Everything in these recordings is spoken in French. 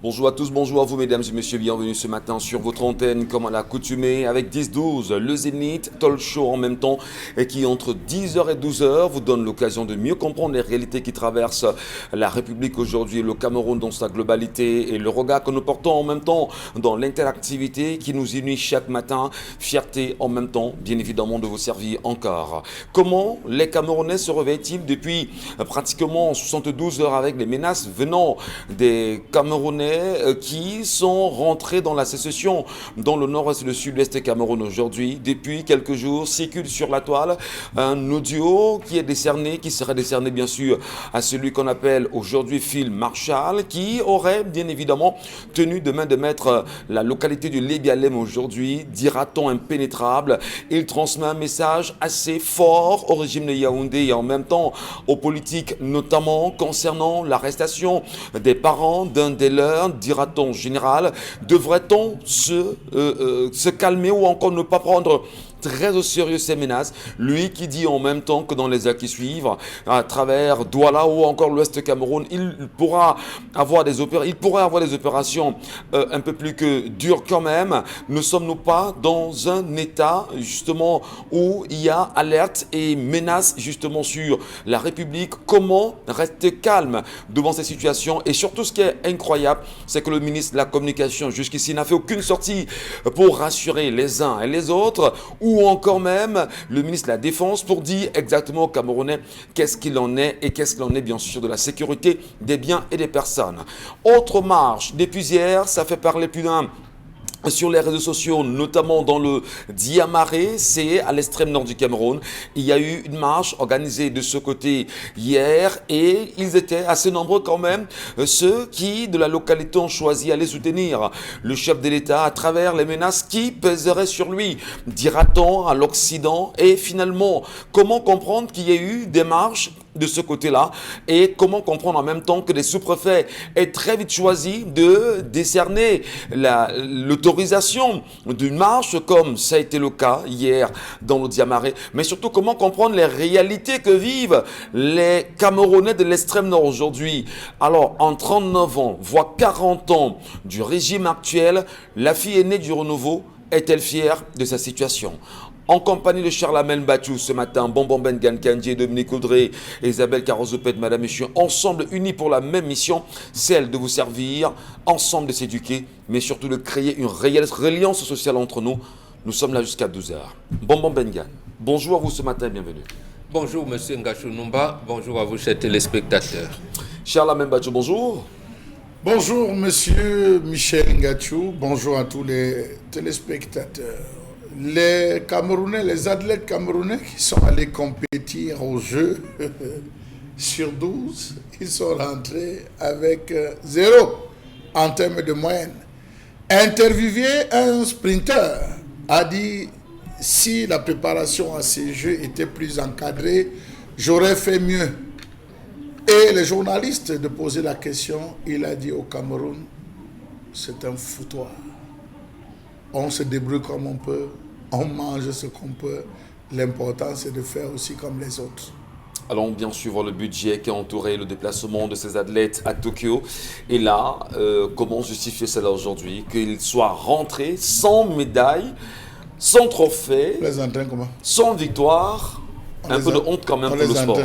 Bonjour à tous, bonjour à vous mesdames et messieurs, bienvenue ce matin sur votre antenne comme à l'accoutumée avec 10-12, le Zénith, talk show en même temps et qui entre 10h et 12h vous donne l'occasion de mieux comprendre les réalités qui traversent la République aujourd'hui, le Cameroun dans sa globalité et le regard que nous portons en même temps dans l'interactivité qui nous unit chaque matin, fierté en même temps bien évidemment de vous servir encore. Comment les Camerounais se réveillent-ils depuis pratiquement 72 heures avec les menaces venant des Camerounais qui sont rentrés dans la sécession dans le nord-est et le sud-est Cameroun aujourd'hui. Depuis quelques jours, circule sur la toile un audio qui est décerné, qui serait décerné bien sûr à celui qu'on appelle aujourd'hui Phil Marshall, qui aurait bien évidemment tenu demain de mettre la localité du Lébialem aujourd'hui, dira-t-on impénétrable. Il transmet un message assez fort au régime de Yaoundé et en même temps aux politiques, notamment concernant l'arrestation des parents d'un des leurs. Dira-t-on général, devrait-on se calmer ou encore ne pas prendre très au sérieux ces menaces, lui qui dit en même temps que dans les heures qui suivent, à travers Douala ou encore l'Ouest Cameroun, il pourrait avoir des opérations un peu plus que dures quand même. Ne sommes-nous pas dans un état justement où il y a alerte et menace justement sur la République? Comment rester calme devant ces situations? Et surtout ce qui est incroyable, c'est que le ministre de la Communication jusqu'ici n'a fait aucune sortie pour rassurer les uns et les autres, ou encore même le ministre de la Défense pour dire exactement aux Camerounais qu'est-ce qu'il en est et qu'est-ce qu'il en est bien sûr de la sécurité des biens et des personnes. Autre marche, depuis hier, ça fait parler plus d'un sur les réseaux sociaux, notamment dans le Diamaré, c'est à l'extrême nord du Cameroun. Il y a eu une marche organisée de ce côté hier et ils étaient assez nombreux quand même, ceux qui de la localité ont choisi à les soutenir. Le chef de l'État à travers les menaces qui pèseraient sur lui, dira-t-on à l'Occident. Et finalement, comment comprendre qu'il y ait eu des marches de ce côté-là et comment comprendre en même temps que les sous-préfets aient très vite choisi de décerner l'autorisation d'une marche comme ça a été le cas hier dans le Diamaré, mais surtout comment comprendre les réalités que vivent les Camerounais de l'extrême nord aujourd'hui. Alors en 39 ans, voire 40 ans du régime actuel, la fille aînée du renouveau est-elle fière de sa situation? En compagnie de Charlamel Batchou ce matin, Bonbon Ben Gankandji, Dominique Audrey, Isabelle Carozopet, Madame et Monsieur, ensemble unis pour la même mission, celle de vous servir, ensemble de s'éduquer, mais surtout de créer une réelle reliance sociale entre nous. Nous sommes là jusqu'à 12h. Bonbon Ben Gan, bonjour à vous ce matin et bienvenue. Bonjour Monsieur Ngachou Numba, bonjour à vous chers téléspectateurs. Charlamel Batchou, bonjour. Bonjour Monsieur Michel Ngachou, bonjour à tous les téléspectateurs. Les Camerounais, les athlètes camerounais qui sont allés compétir aux Jeux sur 12, ils sont rentrés avec 0 en termes de moyenne. Interviewé, un sprinter a dit si la préparation à ces Jeux était plus encadrée, j'aurais fait mieux. Et les journalistes de poser la question, il a dit au Cameroun, c'est un foutoir. On se débrouille comme on peut, on mange ce qu'on peut. L'important, c'est de faire aussi comme les autres. Allons bien suivre le budget qui a entouré le déplacement de ces athlètes à Tokyo. Et là, comment justifier cela aujourd'hui? Qu'ils soient rentrés sans médaille, sans trophée, sans victoire. Un peu de honte quand même pour le sport.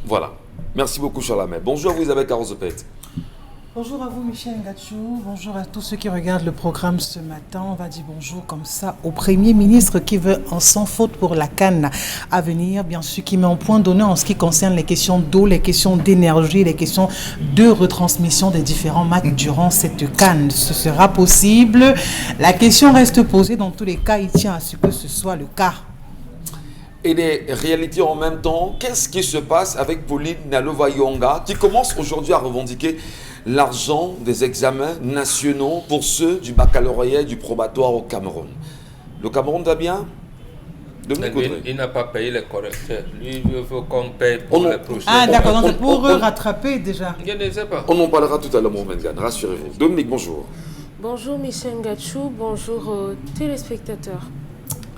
Voilà. Merci beaucoup, Charlamel. Bonjour à vous, Isabelle Carozopet. Bonjour à vous, Michel Ngachou. Bonjour à tous ceux qui regardent le programme ce matin. On va dire bonjour comme ça au Premier ministre qui veut un sans faute pour la CAN à venir, bien sûr, qui met en point d'honneur en ce qui concerne les questions d'eau, les questions d'énergie, les questions de retransmission des différents matchs durant cette CAN. Ce sera possible. La question reste posée. Dans tous les cas, il tient à ce que ce soit le cas. Et les réalités en même temps, qu'est-ce qui se passe avec Pauline Nalova-Yonga qui commence aujourd'hui à revendiquer l'argent des examens nationaux pour ceux du baccalauréat et du probatoire au Cameroun? Le Cameroun va bien? Il n'a pas payé les correcteurs. Lui, il veut qu'on paye pour les prochains. Ah d'accord, donc c'est pour rattraper déjà. Je ne sais pas. On en parlera tout à l'heure, Mohamed Gan, rassurez-vous. Dominique, bonjour. Bonjour Michel Ngachou, bonjour aux téléspectateurs.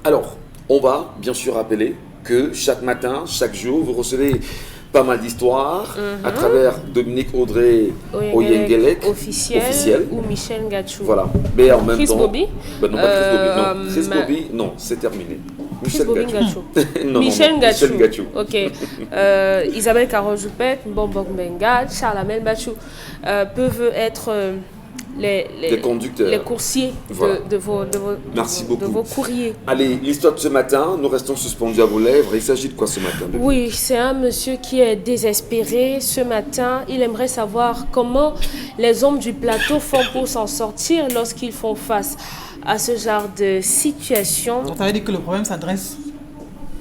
Alors, on va bien sûr rappeler que chaque matin, chaque jour, vous recevez pas mal d'histoires à travers Dominique Audrey Oyengelek, officiel, ou Michel Gachou. Voilà, mais en même Chris temps... Bobby Non, pas Chris Bobby, non. Chris Bobby, non, c'est terminé. Michel Gachou. Non, Michel Gachou. Ok. Isabelle Carole-Joupette, Bombok Bengal, Charles-Amel Bachou peuvent être les conducteurs, les coursiers de vos Merci beaucoup. De vos courriers. Allez, l'histoire de ce matin, nous restons suspendus à vos lèvres. Il s'agit de quoi ce matin? Oui, c'est un monsieur qui est désespéré. Ce matin, il aimerait savoir comment les hommes du plateau font pour s'en sortir lorsqu'ils font face à ce genre de situation. Ça veut dire que le problème s'adresse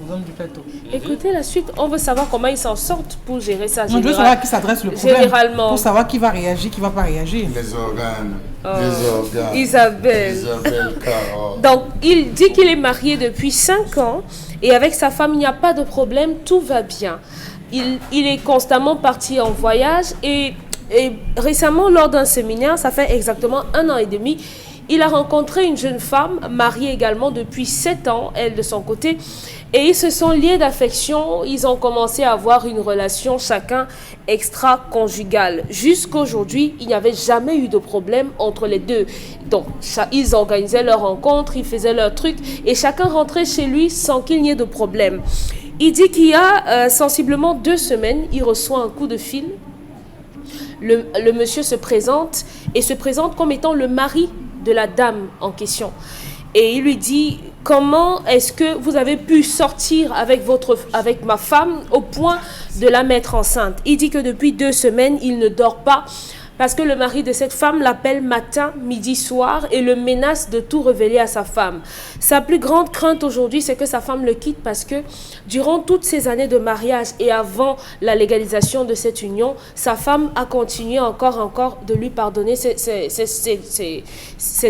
aux hommes du plateau. Écoutez la suite, on veut savoir comment ils s'en sortent pour gérer ça. Non, je veux savoir à qui s'adresse le problème. Généralement. Pour savoir qui va réagir, qui va pas réagir. Les organes. Isabelle. Carole. Donc, il dit qu'il est marié depuis 5 ans et avec sa femme, il n'y a pas de problème, tout va bien. Il est constamment parti en voyage et récemment, lors d'un séminaire, ça fait exactement 1 an et demi, il a rencontré une jeune femme, mariée également depuis 7 ans, elle de son côté, et ils se sont liés d'affection, ils ont commencé à avoir une relation chacun extra-conjugale. Jusqu'aujourd'hui, il n'y avait jamais eu de problème entre les deux. Donc, ils organisaient leur rencontre, ils faisaient leur truc, et chacun rentrait chez lui sans qu'il n'y ait de problème. Il dit qu'il y a sensiblement 2 semaines, il reçoit un coup de fil. Le monsieur se présente comme étant le mari de la dame en question. Et il lui dit, comment est-ce que vous avez pu sortir avec ma femme au point de la mettre enceinte? Il dit que depuis 2 semaines, il ne dort pas parce que le mari de cette femme l'appelle matin, midi, soir et le menace de tout révéler à sa femme. Sa plus grande crainte aujourd'hui, c'est que sa femme le quitte parce que durant toutes ces années de mariage et avant la légalisation de cette union, sa femme a continué encore de lui pardonner ses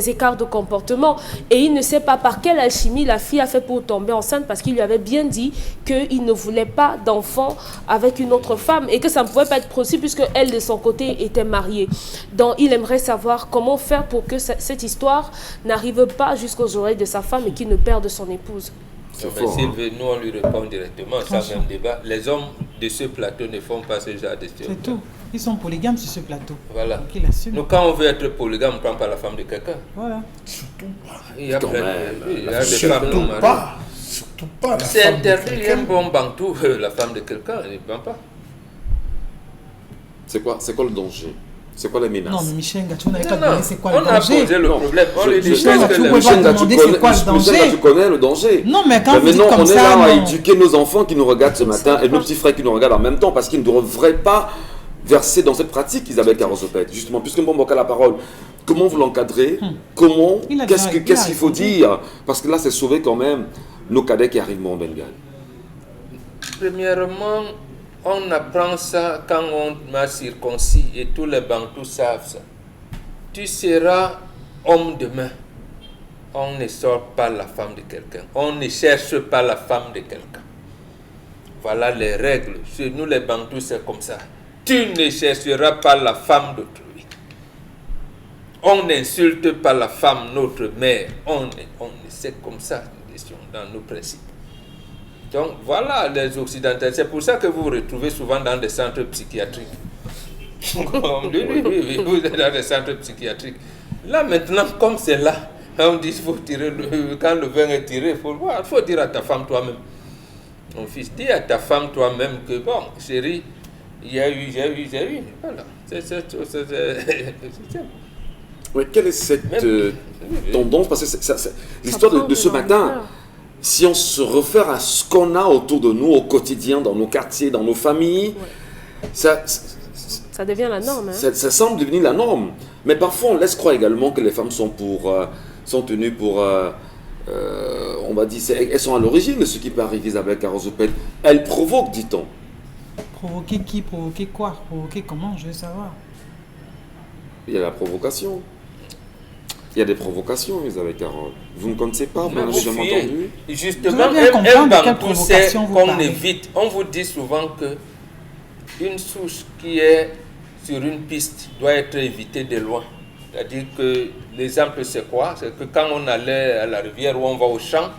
écarts de comportement. Et il ne sait pas par quelle alchimie la fille a fait pour tomber enceinte parce qu'il lui avait bien dit qu'il ne voulait pas d'enfant avec une autre femme et que ça ne pouvait pas être possible puisque elle de son côté était mariée. Donc il aimerait savoir comment faire pour que cette histoire n'arrive pas jusqu'aux oreilles de sa femme et qu'il ne perde son épouse. Nous on lui répond directement sans même débat. Les hommes de ce plateau ne font pas ce genre de choses. C'est tout. Ils sont polygames sur ce plateau. Voilà. Nous, quand on veut être polygame, on ne prend pas la femme de quelqu'un. Voilà. Surtout pas. Il y a plein de Surtout pas. Surtout pas. C'est interdit. Il y a un bon bantou, la femme de quelqu'un, elle ne prend pas. C'est quoi le danger? C'est quoi la menace? Non, mais Michel Gachou n'avait pas demandé c'est quoi le danger. On a posé le problème. On lui dit Michel Gachou ne pouvait pas demander c'est quoi le danger. Tu connais le danger. Non, mais quand vous dites maintenant, comme ça, on est là à non. éduquer nos enfants qui nous regardent ce matin et nos petits frères qui nous regardent en même temps parce qu'ils ne devraient pas verser dans cette pratique, Isabelle Carole-Joupette. Justement, puisque Mbomboka a la parole, comment vous l'encadrez? Comment? Qu'est-ce qu'il faut dire? Parce que là, c'est sauver quand même nos cadets qui arrivent au Bengal. Premièrement, on apprend ça quand on m'a circoncis et tous les Bantous savent ça. Tu seras homme demain. On ne sort pas la femme de quelqu'un. On ne cherche pas la femme de quelqu'un. Voilà les règles. Chez nous les Bantous, c'est comme ça. Tu ne chercheras pas la femme d'autrui. On n'insulte pas la femme, notre mère. C'est comme ça dans nos principes. Donc voilà les Occidentaux. C'est pour ça que vous vous retrouvez souvent dans des centres psychiatriques. Oui, vous êtes dans des centres psychiatriques. Là maintenant, comme c'est là, on dit qu'il faut tirer, quand le vin est tiré, il faut dire à ta femme toi-même. Mon fils, dis à ta femme toi-même que bon, chérie, j'ai eu. Voilà. Oui, quelle est cette tendance? Parce que l'histoire de ce matin, si on se réfère à ce qu'on a autour de nous au quotidien, dans nos quartiers, dans nos familles, ça devient la norme. Ça semble devenir la norme. Mais parfois, on laisse croire également que les femmes sont tenues pour, on va dire, elles sont à l'origine de ce qui peut arriver, Isabelle Carole-Joupette. Elles provoquent, dit-on. Provoquer qui? Provoquer quoi? Provoquer comment? Je veux savoir. Il y a la provocation. Il y a des provocations, Isabelle Carole. Vous ne connaissez pas, vous n'avez jamais entendu. Justement, un bantou, c'est qu'on évite. On vous dit souvent que une souche qui est sur une piste doit être évitée de loin. C'est-à-dire que l'exemple, c'est quoi? C'est que quand on allait à la rivière ou on va au champ,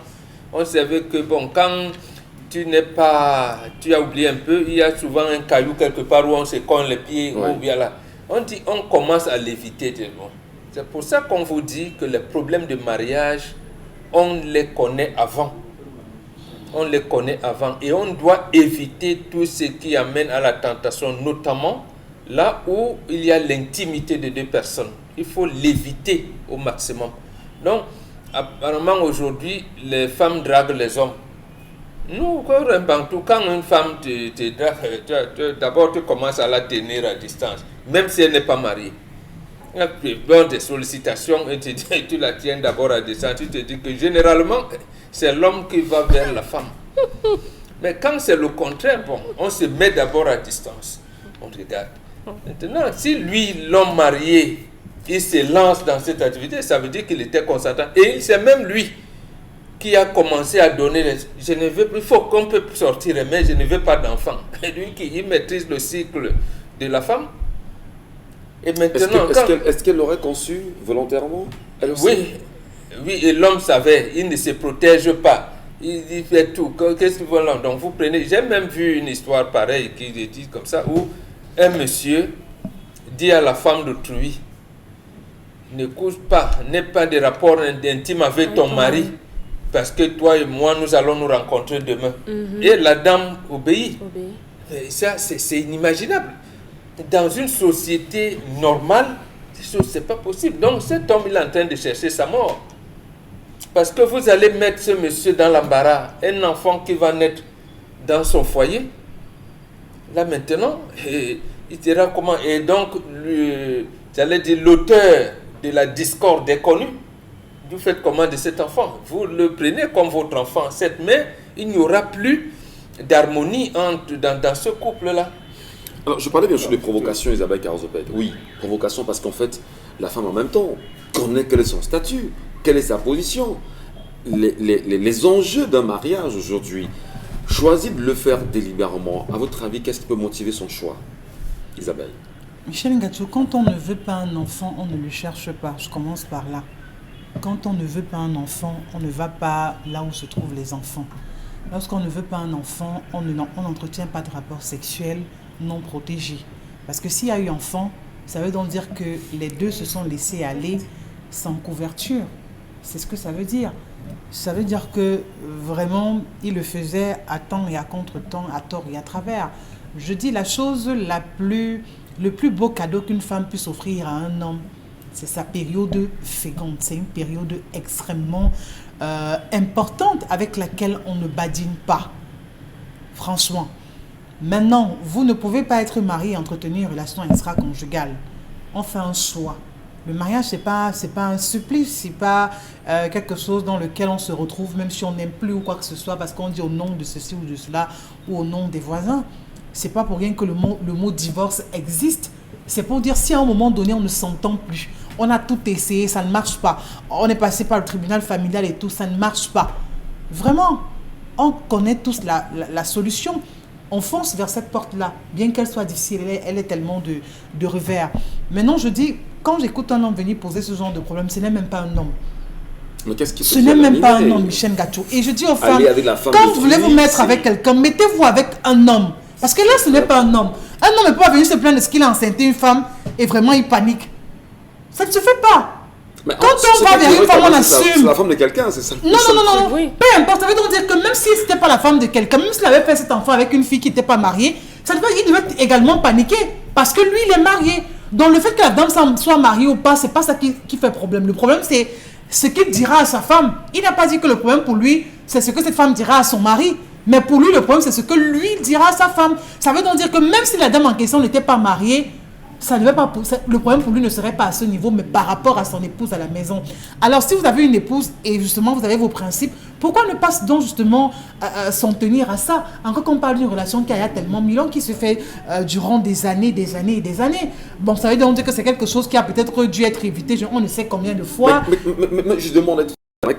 on savait que bon, quand tu as oublié un peu, il y a souvent un caillou quelque part où on se cogne les pieds, Ouais. ou bien là. On commence à l'éviter. C'est pour ça qu'on vous dit que les problèmes de mariage, on les connaît avant. On les connaît avant et on doit éviter tout ce qui amène à la tentation, notamment là où il y a l'intimité de deux personnes. Il faut l'éviter au maximum. Donc, apparemment aujourd'hui, les femmes draguent les hommes. Nous, quand une femme te drague, d'abord tu commences à la tenir à distance, même si elle n'est pas mariée. Tu donnes des sollicitations et tu la tiens d'abord à distance. Tu te dis que généralement, c'est l'homme qui va vers la femme. Mais quand c'est le contraire, bon, on se met d'abord à distance. On regarde. Maintenant, si lui, l'homme marié, il se lance dans cette activité, ça veut dire qu'il était consentant. Et c'est même lui qui a commencé à donner je ne veux plus, il faut qu'on peut sortir, mais je ne veux pas d'enfant. Et lui il maîtrise le cycle de la femme. Et maintenant, Est-ce qu'elle l'aurait conçu volontairement, elle aussi? Oui, et l'homme savait, il ne se protège pas. Il fait tout. Qu'est-ce que vous voulez? Donc vous prenez. J'ai même vu une histoire pareille qui dit comme ça, où un monsieur dit à la femme d'autrui, ne couche pas, n'aie pas de rapport intime avec ton mari, parce que toi et moi, nous allons nous rencontrer demain. Et la dame obéit. Et ça, c'est inimaginable. Dans une société normale, c'est pas possible. Donc cet homme, il est en train de chercher sa mort. Parce que vous allez mettre ce monsieur dans l'embarras, un enfant qui va naître dans son foyer. Là maintenant, il dira comment. Et donc, j'allais dire, l'auteur de la discorde est connu. Vous faites comment de cet enfant? Vous le prenez comme votre enfant, mais il n'y aura plus d'harmonie dans ce couple-là. Alors, je parlais bien sûr des provocations, Isabelle Carzopet. Oui, provocation parce qu'en fait, la femme en même temps connaît quel est son statut, quelle est sa position. Les enjeux d'un mariage aujourd'hui, choisit de le faire délibérément. À votre avis, qu'est-ce qui peut motiver son choix, Isabelle? Michel Ngacho, quand on ne veut pas un enfant, on ne le cherche pas. Je commence par là. Quand on ne veut pas un enfant, on ne va pas là où se trouvent les enfants. Lorsqu'on ne veut pas un enfant, on n'entretient pas de rapport sexuel non protégé. Parce que s'il y a eu enfant, ça veut donc dire que les deux se sont laissés aller sans couverture. C'est ce que ça veut dire. Ça veut dire que vraiment, il le faisait à temps et à contre-temps, à tort et à travers. Je dis la chose le plus beau cadeau qu'une femme puisse offrir à un homme, c'est sa période féconde. C'est une période extrêmement importante avec laquelle on ne badine pas. Franchement. Maintenant, vous ne pouvez pas être marié et entretenir une relation extra-conjugale. On fait un choix. Le mariage, c'est pas un supplice, c'est pas quelque chose dans lequel on se retrouve, même si on n'aime plus ou quoi que ce soit, parce qu'on dit au nom de ceci ou de cela, ou au nom des voisins. C'est pas pour rien que le mot divorce existe. C'est pour dire si à un moment donné, on ne s'entend plus, on a tout essayé, ça ne marche pas. On est passé par le tribunal familial et tout, ça ne marche pas. Vraiment, on connaît tous la solution. On fonce vers cette porte-là, bien qu'elle soit difficile, elle est tellement de revers. Maintenant, je dis, quand j'écoute un homme venir poser ce genre de problème, ce n'est même pas un homme. Mais qu'est-ce qui Ce n'est même pas un homme, Michel Ngacho. Et je dis aux femmes, quand vous voulez vous mettre avec quelqu'un, mettez-vous avec un homme. Parce que là, ce n'est pas un homme. Un homme ne peut pas venir se plaindre de ce qu'il a enceinté une femme et vraiment il panique. Ça ne se fait pas. Mais quand on va vers une femme, on assume. C'est la femme de quelqu'un, c'est ça. Non. Oui. Peu importe. Ça veut donc dire que même si ce n'était pas la femme de quelqu'un, même s'il avait fait cet enfant avec une fille qui n'était pas mariée, il devait également paniquer. Parce que lui, il est marié. Donc le fait que la dame soit mariée ou pas, ce n'est pas ça qui fait problème. Le problème, c'est ce qu'il dira à sa femme. Il n'a pas dit que le problème pour lui, c'est ce que cette femme dira à son mari. Mais pour lui, le problème, c'est ce que lui dira à sa femme. Ça veut donc dire que même si la dame en question n'était pas mariée, le problème pour lui ne serait pas à ce niveau, mais par rapport à son épouse à la maison. Alors, si vous avez une épouse et justement vous avez vos principes, pourquoi ne pas donc justement s'en tenir à ça? Encore qu'on parle d'une relation qui a tellement mille ans, qui se fait durant des années. Bon, ça veut donc dire que c'est quelque chose qui a peut-être dû être évité, on ne sait combien de fois. Mais je demande,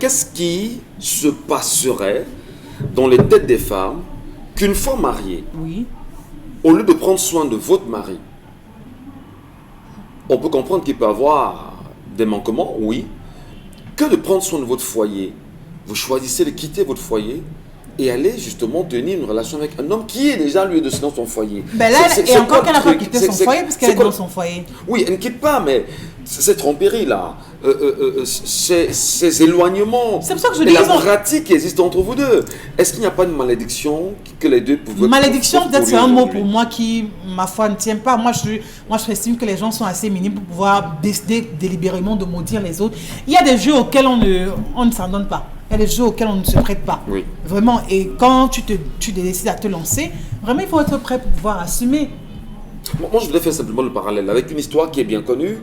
qu'est-ce qui se passerait dans les têtes des femmes qu'une femme mariée, oui, au lieu de prendre soin de votre mari, on peut comprendre qu'il peut avoir des manquements, oui, que de prendre soin de votre foyer. Vous choisissez de quitter votre foyer et aller justement tenir une relation avec un homme qui est déjà lui dans son foyer. Ben là, et encore qu'elle n'a pas quitté son foyer parce qu'elle est dans son foyer. Oui, elle ne quitte pas, mais ces tromperies là, ces éloignements, c'est pour ça que je dis, la pratique qui existe entre vous deux. Est-ce qu'il n'y a pas une malédiction que les deux pouvaient... Malédiction, peut-être c'est un mot pour moi qui, ma foi, ne tient pas. Moi, je estime que les gens sont assez minimes pour pouvoir décider délibérément de maudire les autres. Il y a des jeux auxquels on ne s'en donne pas. Il y a des jeux auxquels on ne se prête pas. Oui. Vraiment. Et quand tu décides à te lancer, vraiment, il faut être prêt pour pouvoir assumer. Moi, je voudrais faire simplement le parallèle avec une histoire qui est bien connue.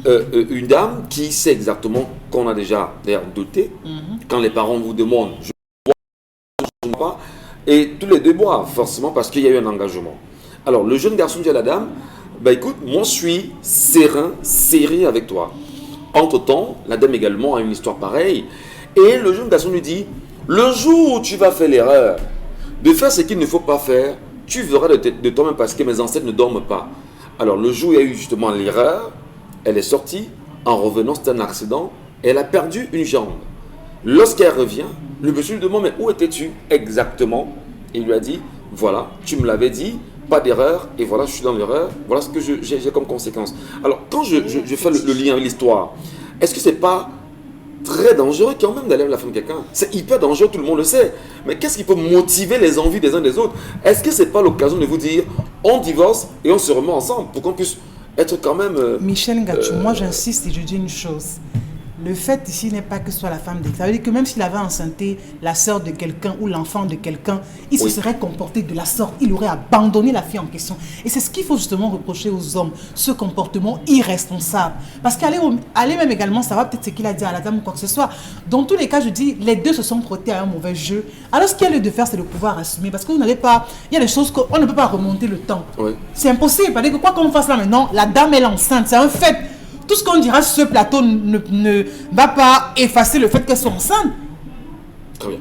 Une dame qui sait exactement qu'on a déjà d'ailleurs douté. Quand les parents vous demandent, je ne bois pas, et tous les deux boivent forcément parce qu'il y a eu un engagement. Alors le jeune garçon dit à la dame, bah écoute, moi je suis serein, serré avec toi. Entre-temps, la dame également a une histoire pareille, et le jeune garçon lui dit, le jour où tu vas faire l'erreur de faire ce qu'il ne faut pas faire, tu verras de toi-même parce que mes ancêtres ne dorment pas. Alors le jour où il y a eu justement l'erreur, elle est sortie, en revenant, c'était un accident, et elle a perdu une jambe. Lorsqu'elle revient, le monsieur lui demande, mais où étais-tu exactement? Il lui a dit, voilà, tu me l'avais dit, pas d'erreur, et voilà, je suis dans l'erreur, voilà ce que j'ai comme conséquence. Alors, quand je fais le lien avec l'histoire, est-ce que c'est pas très dangereux quand même d'aller avec la femme de quelqu'un? C'est hyper dangereux, tout le monde le sait. Mais qu'est-ce qui peut motiver les envies des uns des autres? Est-ce que c'est pas l'occasion de vous dire, on divorce et on se remet ensemble pour qu'on puisse être quand même... Michel Ngachou, moi j'insiste et je dis une chose. Le fait ici n'est pas que ce soit la femme de quelqu'un. Ça veut dire que même s'il avait enceinté la sœur de quelqu'un ou l'enfant de quelqu'un, il se serait comporté de la sorte. Il aurait abandonné la fille en question. Et c'est ce qu'il faut justement reprocher aux hommes, ce comportement irresponsable. Parce qu'aller même également savoir peut-être ce qu'il a dit à la dame ou quoi que ce soit. Dans tous les cas, je dis, les deux se sont frottés à un mauvais jeu. Alors ce qu'il y a lieu de faire, c'est de pouvoir assumer. Parce que vous n'avez pas... Il y a des choses qu'on ne peut pas remonter le temps. Oui. C'est impossible. Parce que quoi qu'on fasse là maintenant, la dame est enceinte. C'est un fait. Tout ce qu'on dira sur ce plateau ne va pas effacer le fait qu'elles sont enceintes. Très bien.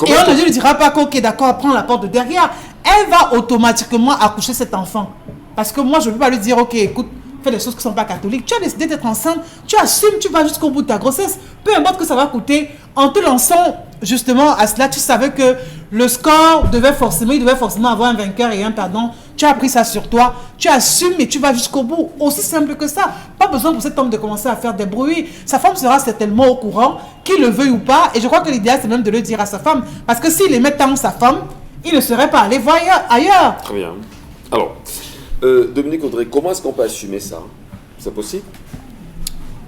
Et on ne lui dira pas qu'ok, d'accord, prends la porte de derrière. Elle va automatiquement accoucher cet enfant. Parce que moi, je ne peux pas lui dire, ok, écoute, fais des choses qui ne sont pas catholiques. Tu as décidé d'être enceinte, tu assumes, tu vas jusqu'au bout de ta grossesse. Peu importe que ça va coûter. En te lançant justement à cela, tu savais que le score devait forcément avoir un vainqueur et un perdant. Tu as pris ça sur toi, tu assumes et tu vas jusqu'au bout. Aussi simple que ça. Pas besoin pour cet homme de commencer à faire des bruits. Sa femme sera certainement au courant, qu'il le veuille ou pas. Et je crois que l'idéal, c'est même de le dire à sa femme. Parce que s'il aimait tant sa femme, il ne serait pas allé voir ailleurs. Très bien. Alors, Dominique Audrey, comment est-ce qu'on peut assumer ça? C'est possible?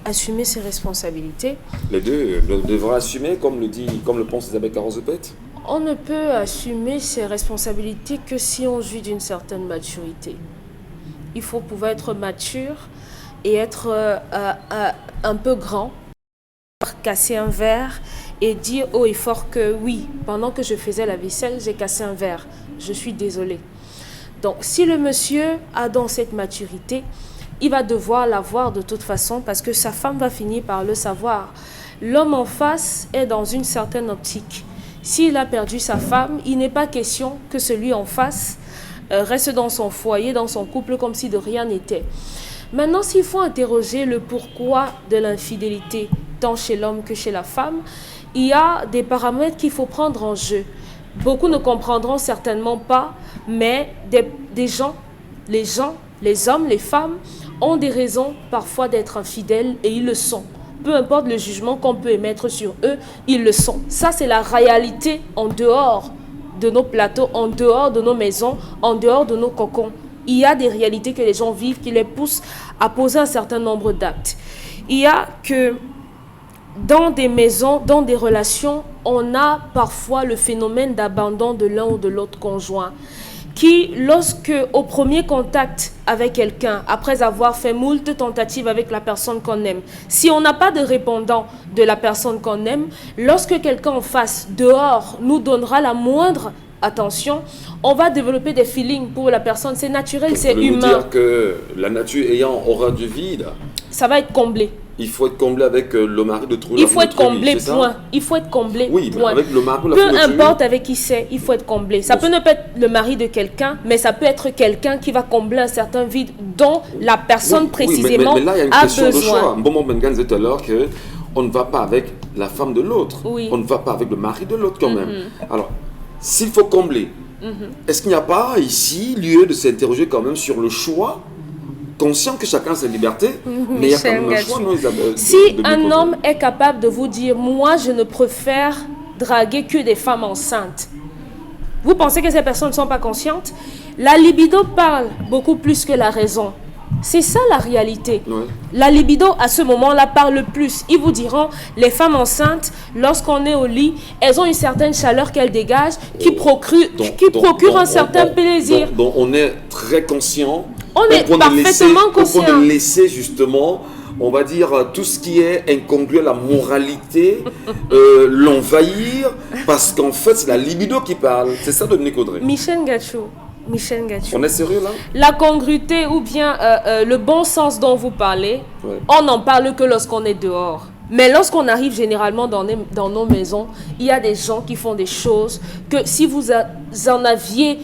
Assumer ses responsabilités. Les deux devraient assumer, comme le pense Isabelle Carrozepette. On ne peut assumer ses responsabilités que si on jouit d'une certaine maturité. Il faut pouvoir être mature et être un peu grand, casser un verre et dire haut et fort que oui, pendant que je faisais la vaisselle, j'ai cassé un verre. Je suis désolée. Donc, si le monsieur a dans cette maturité, il va devoir l'avoir de toute façon parce que sa femme va finir par le savoir. L'homme en face est dans une certaine optique. S'il a perdu sa femme, il n'est pas question que celui en face reste dans son foyer, dans son couple, comme si de rien n'était. Maintenant, s'il faut interroger le pourquoi de l'infidélité, tant chez l'homme que chez la femme, il y a des paramètres qu'il faut prendre en jeu. Beaucoup ne comprendront certainement pas, mais les hommes, les femmes, ont des raisons parfois d'être infidèles et ils le sont. Peu importe le jugement qu'on peut émettre sur eux, ils le sont. Ça, c'est la réalité en dehors de nos plateaux, en dehors de nos maisons, en dehors de nos cocons. Il y a des réalités que les gens vivent qui les poussent à poser un certain nombre d'actes. Il y a que dans des maisons, dans des relations, on a parfois le phénomène d'abandon de l'un ou de l'autre conjoint qui, lorsque au premier contact avec quelqu'un, après avoir fait moult tentatives avec la personne qu'on aime, si on n'a pas de répondant de la personne qu'on aime, lorsque quelqu'un en face, dehors, nous donnera la moindre attention, on va développer des feelings pour la personne. C'est naturel, c'est humain. Ça veut dire que la nature ayant horreur du vide, ça va être comblé. Il faut être comblé avec le mari de trouver. Il faut être comblé, point. Il faut être comblé, oui, point. Avec le mari, peu importe avec qui c'est, il faut être comblé. Ça peut ne pas être le mari de quelqu'un, mais ça peut être quelqu'un qui va combler un certain vide dont la personne précisément mais là, il y a une a question besoin. De choix. Bon, Bengan disait tout à l'heure qu'on ne va pas avec la femme de l'autre. Oui. On ne va pas avec le mari de l'autre quand même. Alors, s'il faut combler, est-ce qu'il n'y a pas ici lieu de s'interroger quand même sur le choix, conscient que chacun a sa liberté, mais il y a quand même un choix, non, Isabelle, si un homme est capable de vous dire, moi je ne préfère draguer que des femmes enceintes, vous pensez que ces personnes ne sont pas conscientes? La libido parle beaucoup plus que la raison. C'est ça la réalité. Ouais. La libido, à ce moment-là, parle plus. Ils vous diront, les femmes enceintes, lorsqu'on est au lit, elles ont une certaine chaleur qu'elles dégagent qui procure un certain plaisir. Donc on est très conscient. On est parfaitement conscient. Pour ne laisser justement, on va dire, tout ce qui est incongru à la moralité, l'envahir, parce qu'en fait, c'est la libido qui parle. C'est ça, Dominique Audrey. Michel Gachou. On est sérieux là? La congruité ou bien le bon sens dont vous parlez, on n'en parle que lorsqu'on est dehors. Mais lorsqu'on arrive généralement dans nos maisons, il y a des gens qui font des choses que si vous en aviez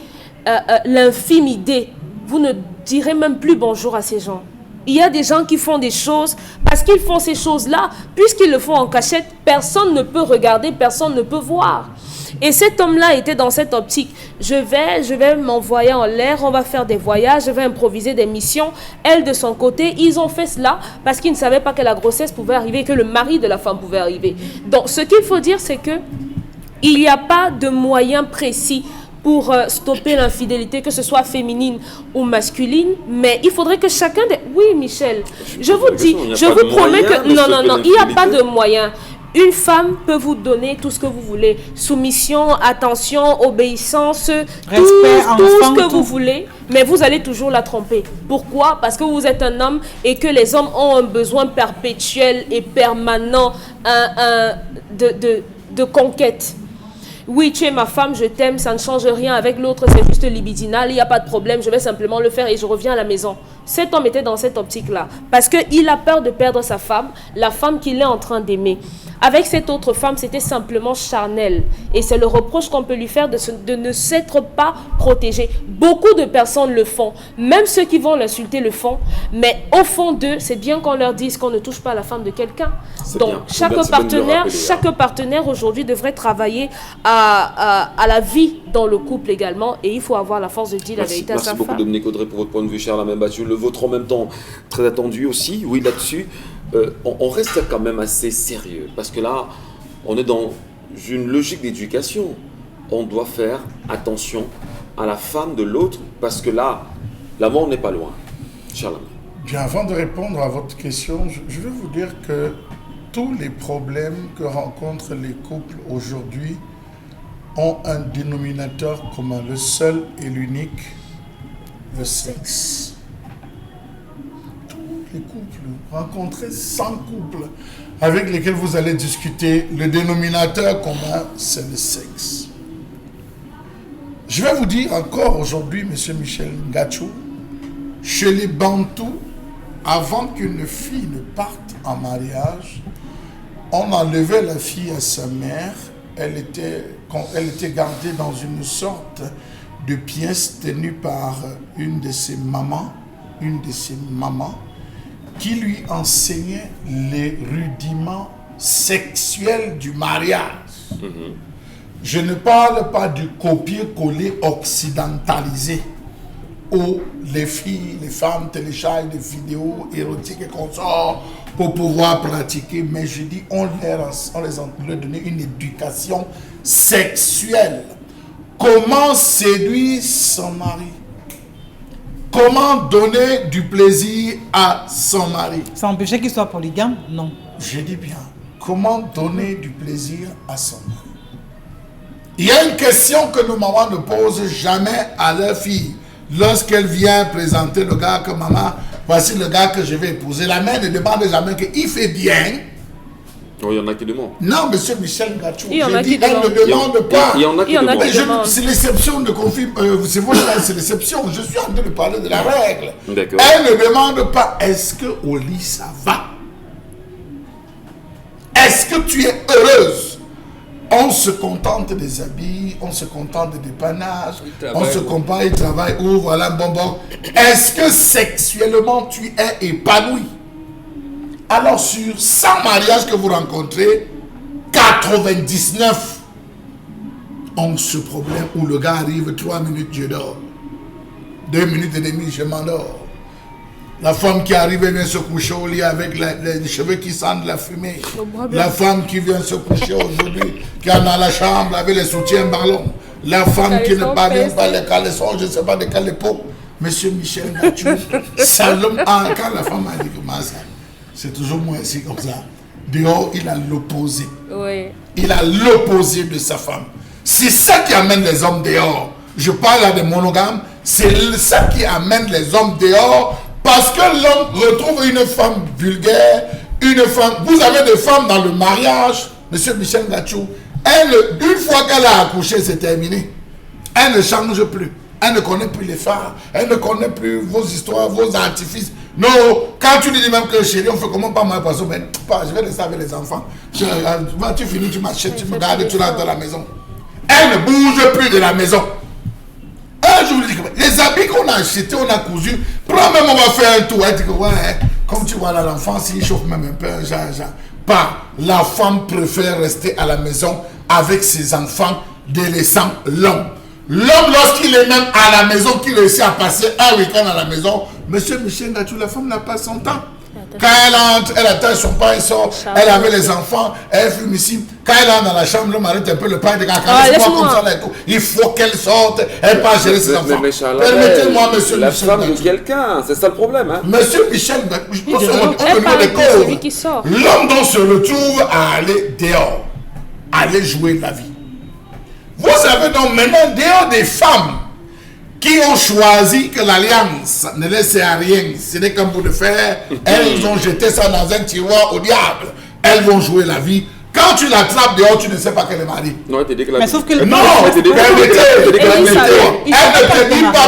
l'infime idée, vous ne direz même plus bonjour à ces gens. Il y a des gens qui font des choses, parce qu'ils font ces choses-là, puisqu'ils le font en cachette, personne ne peut regarder, personne ne peut voir. Et cet homme-là était dans cette optique. Je vais m'envoyer en l'air, on va faire des voyages, je vais improviser des missions. Elle, de son côté, ils ont fait cela parce qu'ils ne savaient pas que la grossesse pouvait arriver, que le mari de la femme pouvait arriver. Donc, ce qu'il faut dire, c'est que il n'y a pas de moyen précis pour stopper l'infidélité, que ce soit féminine ou masculine, mais il faudrait que chacun des... Oui, Michel, je vous dis, je vous promets que... Non, il n'y a pas de moyen. Une femme peut vous donner tout ce que vous voulez. Soumission, attention, obéissance, tout ce que vous voulez. Mais vous allez toujours la tromper. Pourquoi? Parce que vous êtes un homme et que les hommes ont un besoin perpétuel et permanent de conquête. Oui, tu es ma femme, je t'aime, ça ne change rien avec l'autre, c'est juste libidinal, il n'y a pas de problème, je vais simplement le faire et je reviens à la maison. Cet homme était dans cette optique-là, parce qu'il a peur de perdre sa femme, la femme qu'il est en train d'aimer. Avec cette autre femme, c'était simplement charnel. Et c'est le reproche qu'on peut lui faire de ne s'être pas protégé. Beaucoup de personnes le font, même ceux qui vont l'insulter le font, mais au fond d'eux, c'est bien qu'on leur dise qu'on ne touche pas à la femme de quelqu'un. Donc, chaque partenaire aujourd'hui devrait travailler à la vie dans le couple également, et il faut avoir la force de dire la vérité à sa femme. Merci beaucoup Dominique Audrey pour votre point de vue, cher Alain Bachou. Le vôtre en même temps, très attendu aussi, oui là-dessus. On reste quand même assez sérieux, parce que là, on est dans une logique d'éducation. On doit faire attention à la femme de l'autre, parce que là, la mort n'est pas loin. Cher Alain. Bien, avant de répondre à votre question, je veux vous dire que tous les problèmes que rencontrent les couples aujourd'hui ont un dénominateur commun, le seul et l'unique, le sexe. Tous les couples, rencontrez 100 couples avec lesquels vous allez discuter, le dénominateur commun, c'est le sexe. Je vais vous dire encore aujourd'hui, monsieur Michel Gachou, chez les Bantous, avant qu'une fille ne parte en mariage, on enlevait la fille à sa mère. Elle était gardée dans une sorte de pièce tenue par une de ses mamans, qui lui enseignait les rudiments sexuels du mariage. Je ne parle pas du copier-coller occidentalisé où les filles, les femmes téléchargent des vidéos érotiques et consorts pour pouvoir pratiquer, mais je dis on leur donner une éducation sexuelle. Comment séduire son mari? Comment donner du plaisir à son mari? Ça empêchait qu'il soit polygame? Non. Je dis bien, comment donner du plaisir à son mari? Il y a une question que nos mamans ne posent jamais à leur fille. Lorsqu'elle vient présenter le gars que maman, voici le gars que je vais épouser, la mère ne demande jamais qu'il fait bien. Oh, il y en a qui demandent. Non, monsieur Michel Gachou, elle ne demande pas. Il y en a qui demandent. C'est l'exception de confirme. C'est vous, c'est l'exception. Je suis en train de parler de la règle. D'accord. Elle ne demande pas est-ce qu'au lit ça va? Est-ce que tu es heureuse? On se contente des habits, on se contente des dépannages, on se compare, il travaille où, voilà, bon. Est-ce que sexuellement tu es épanoui? Alors sur 100 mariages que vous rencontrez, 99 ont ce problème où le gars arrive 3 minutes, je dors. 2 minutes et demie, je m'endors. La femme qui arrive vient se coucher au lit avec les cheveux qui sentent la fumée. La femme qui vient se coucher aujourd'hui, qui est dans la chambre avec les soutiens ballons. La femme qui ne parvient pas les caleçons, je ne sais pas de quelle époque. Monsieur Michel Gachou, c'est l'homme. Quand la femme a dit comment ça, c'est toujours moi ici comme ça. Dehors, il a l'opposé. Oui. Il a l'opposé de sa femme. C'est ça qui amène les hommes dehors. Je parle là des monogames. C'est ça qui amène les hommes dehors. Parce que l'homme retrouve une femme vulgaire, une femme... Vous avez des femmes dans le mariage, monsieur Michel Gachou. Une fois qu'elle a accouché, c'est terminé. Elle ne change plus. Elle ne connaît plus les phares. Elle ne connaît plus vos histoires, vos artifices. Non, quand tu lui dis même que chérie, on fait comment pas moi, parce que je vais rester avec les enfants. Tu finis, tu m'achètes, tu me gardes, tu rentres dans la maison. Elle ne bouge plus de la maison. Je vous dis que les habits qu'on a achetés, on a cousu, prends même, on va faire un tour. Elle dit que ouais, comme tu vois là, l'enfant, s'il chauffe même un peu, pas. La femme préfère rester à la maison avec ses enfants, délaissant l'homme. L'homme, lorsqu'il est même à la maison, qu'il réussit à passer un week-end à la maison, monsieur Michel Gachou, la femme n'a pas son temps. Quand elle entre, elle attend son père, il sort, elle avait les enfants, elle fume ici. Quand elle entre dans la chambre, l'homme arrête un peu le pain de comme ça là et tout. Il faut qu'elle sorte, elle part gérer ses enfants. Permettez-moi, monsieur la Michel femme Gachou. de quelqu'un, c'est ça le problème. Hein? Monsieur Michel Gachou, sort. L'homme dont se retrouve à aller dehors, aller jouer la vie. Vous avez donc maintenant dehors des femmes qui ont choisi que l'alliance ne laissait à rien, ce n'est qu'un bout de fer. Elles ont jeté ça dans un tiroir au diable. Elles vont jouer la vie. Quand tu l'attrapes dehors, tu ne sais pas qu'elle est mariée. Non, elle te dit que la Mais sauf que non, elle ne te dit pas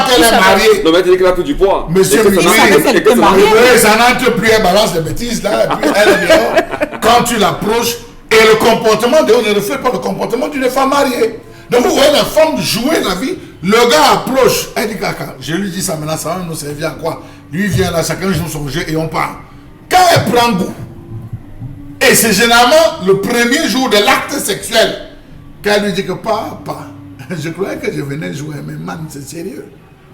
qu'elle est mariée. Non, mais elle te dit qu'elle a pris du poids. Monsieur Michel, ça n'entre plus, elle balance des bêtises là, et puis elle est dehors. Quand tu l'approches, et le comportement dehors ne reflète pas le comportement d'une femme mariée. Donc vous voyez la femme jouer la vie, le gars approche, elle dit caca, je lui dis ça maintenant, ça va nous servir à quoi? Lui vient là, chacun joue son jeu et on part. Quand elle prend goût, et c'est généralement le premier jour de l'acte sexuel, qu'elle lui dit que papa, je croyais que je venais jouer, mais man, c'est sérieux.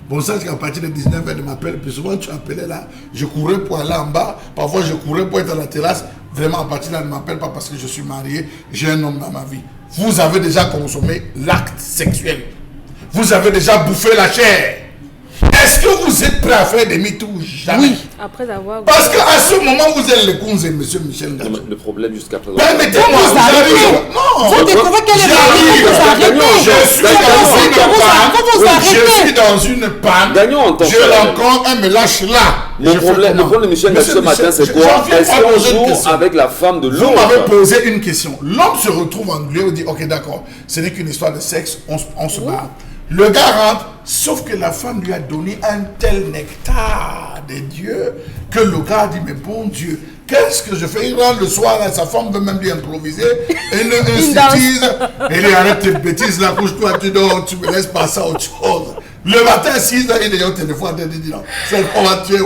Bon, ça, c'est qu'à partir de 19h, elle m'appelle, puis souvent tu appelais là, je courais pour aller en bas, parfois je courais pour être à la terrasse, vraiment à partir de là, elle ne m'appelle pas parce que je suis marié, j'ai un homme dans ma vie. Vous avez déjà consommé l'acte sexuel. Vous avez déjà bouffé la chair. Est-ce que vous êtes prêt à faire des MeToo? Jamais. Oui. Après avoir... Parce qu'à ce moment, vous êtes le conseil, monsieur Michel Gachou. Le problème jusqu'à présent... Permettez-moi, non. Vous découvrez qu'elle est mariée, je suis dans une panne. Je rencontre, elle me lâche là. Le problème de Michel Gachou ce matin, c'est quoi? Est-ce qu'on joue avec la femme de l'autre? Vous m'avez posé une question. L'homme se retrouve englué, on dit, ok, d'accord, ce n'est qu'une histoire de sexe, on se barre. Le gars rentre, sauf que la femme lui a donné un tel nectar de Dieu que le gars dit, mais bon Dieu, qu'est-ce que je fais? Il rentre le soir, là, sa femme veut même lui improviser, elle insistise, elle dit, arrête tes bêtises, là, couche-toi, tu dors, tu me laisses passer à autre chose. Le matin, 6h, il est au téléphone, il dit, non, c'est qu'on va tuer.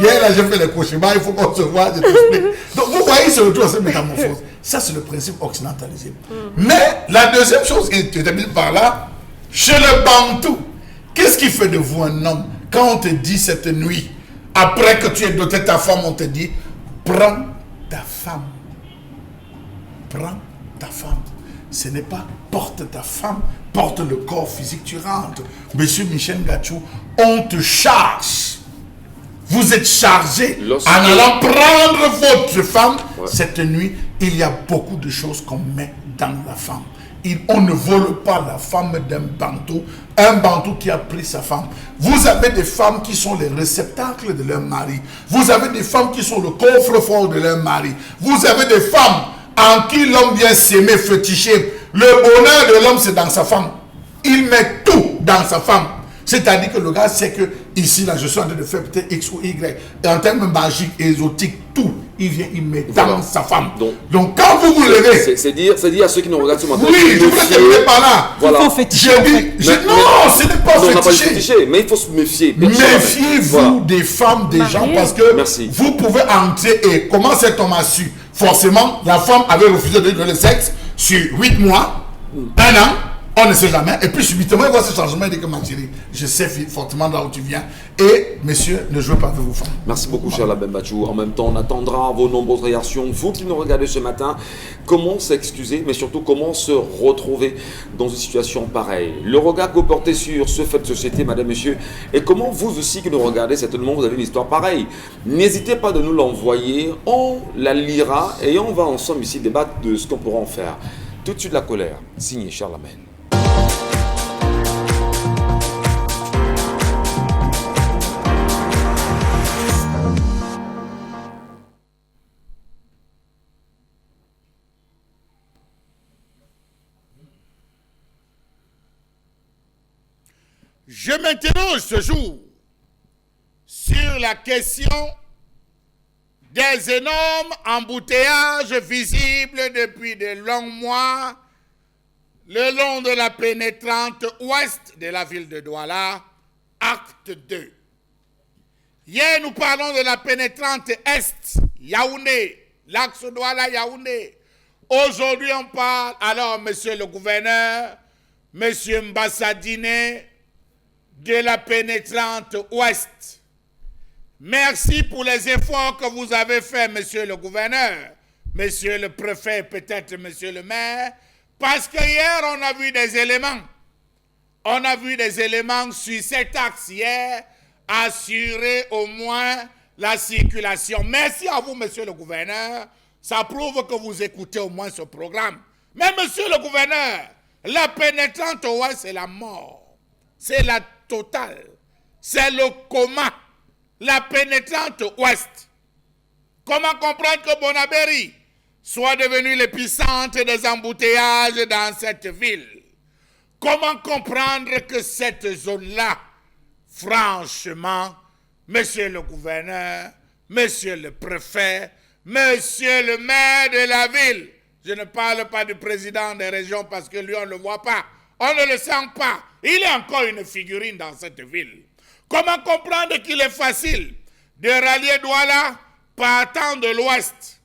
Hier, là, j'ai fait les cauchemars, il faut qu'on se voit, je t'explique. Donc, vous voyez, il se retrouve à cette métamorphose. Ça, c'est le principe occidentalisé. Mais, la deuxième chose qui est terminée par là, chez le Bantou, qu'est-ce qui fait de vous un homme? Quand on te dit cette nuit, après que tu aies doté ta femme, on te dit, prends ta femme. Prends ta femme. Ce n'est pas porte ta femme, porte le corps physique, tu rentres. Monsieur Michel Gachou, on te charge. Vous êtes chargé en allant prendre votre femme. Ouais. Cette nuit, il y a beaucoup de choses qu'on met dans la femme. On ne vole pas la femme d'un Bantou, un Bantou qui a pris sa femme. Vous avez des femmes qui sont les réceptacles de leur mari. Vous avez des femmes qui sont le coffre-fort de leur mari. Vous avez des femmes en qui l'homme vient s'aimer, féticher. Le bonheur de l'homme, c'est dans sa femme. Il met tout dans sa femme. C'est-à-dire que le gars sait que ici, là, je suis en train de faire peut-être X ou Y. Et en termes magiques, exotiques, tout, il vient, il met dans sa femme. Donc quand vous vous levez... C'est dire à ceux qui nous regardent ce matin... Oui, je voulais terminer par là. Voilà. Il faut féticher. Non, ce n'est pas féticher. Mais il faut se méfier. Méfiez-vous des femmes, des gens, parce que vous pouvez entrer et comment cet homme a su? Forcément, la femme avait refusé de donner le sexe sur 8 mois, 1 an, On ne sait jamais. Et puis subitement, il voit ce changement. Il dit que ma chérie, je sais fortement là où tu viens. Et monsieur, ne jouez pas avec vos femmes. Merci beaucoup, cher Labem Bachou. En même temps, on attendra vos nombreuses réactions. Vous qui nous regardez ce matin, comment s'excuser, mais surtout comment se retrouver dans une situation pareille? Le regard que vous portez sur ce fait de société, madame, monsieur, et comment vous aussi qui nous regardez, certainement vous avez une histoire pareille. N'hésitez pas de nous l'envoyer, on la lira et on va ensemble ici débattre de ce qu'on pourra en faire. Tout de suite la colère, signé Charlemagne. Je m'interroge ce jour sur la question des énormes embouteillages visibles depuis de longs mois le long de la pénétrante ouest de la ville de Douala, acte 2. Hier, nous parlons de la pénétrante est, Yaoundé, l'axe Douala-Yaoundé. Aujourd'hui, on parle, alors, monsieur le gouverneur, monsieur Mbassadine, de la pénétrante ouest. Merci pour les efforts que vous avez faits, monsieur le gouverneur, monsieur le préfet, peut-être monsieur le maire, parce que hier, on a vu des éléments. On a vu des éléments sur cet axe hier, assurer au moins la circulation. Merci à vous, monsieur le gouverneur. Ça prouve que vous écoutez au moins ce programme. Mais monsieur le gouverneur, la pénétrante ouest, c'est la mort. C'est la totale. C'est le coma. La pénétrante ouest. Comment comprendre que Bonabéry soit devenu l'épicentre des embouteillages dans cette ville? Comment comprendre que cette zone-là, franchement, monsieur le gouverneur, monsieur le préfet, monsieur le maire de la ville, je ne parle pas du président des régions parce que lui, on ne le voit pas, on ne le sent pas. Il est encore une figurine dans cette ville. Comment comprendre qu'il est facile de rallier Douala partant de l'ouest,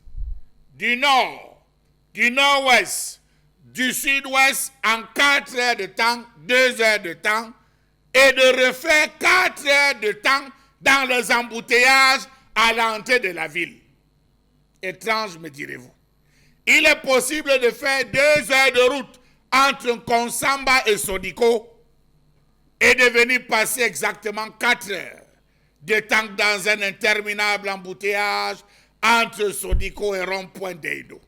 du nord, du nord-ouest, du sud-ouest en 4 heures de temps, 2 heures de temps, et de refaire 4 heures de temps dans les embouteillages à l'entrée de la ville? Étrange, me direz-vous. Il est possible de faire 2 heures de route entre Konsamba et Sodiko et de venir passer exactement 4 heures de temps dans un interminable embouteillage entre Sodiko et Rond-Point d'Eido.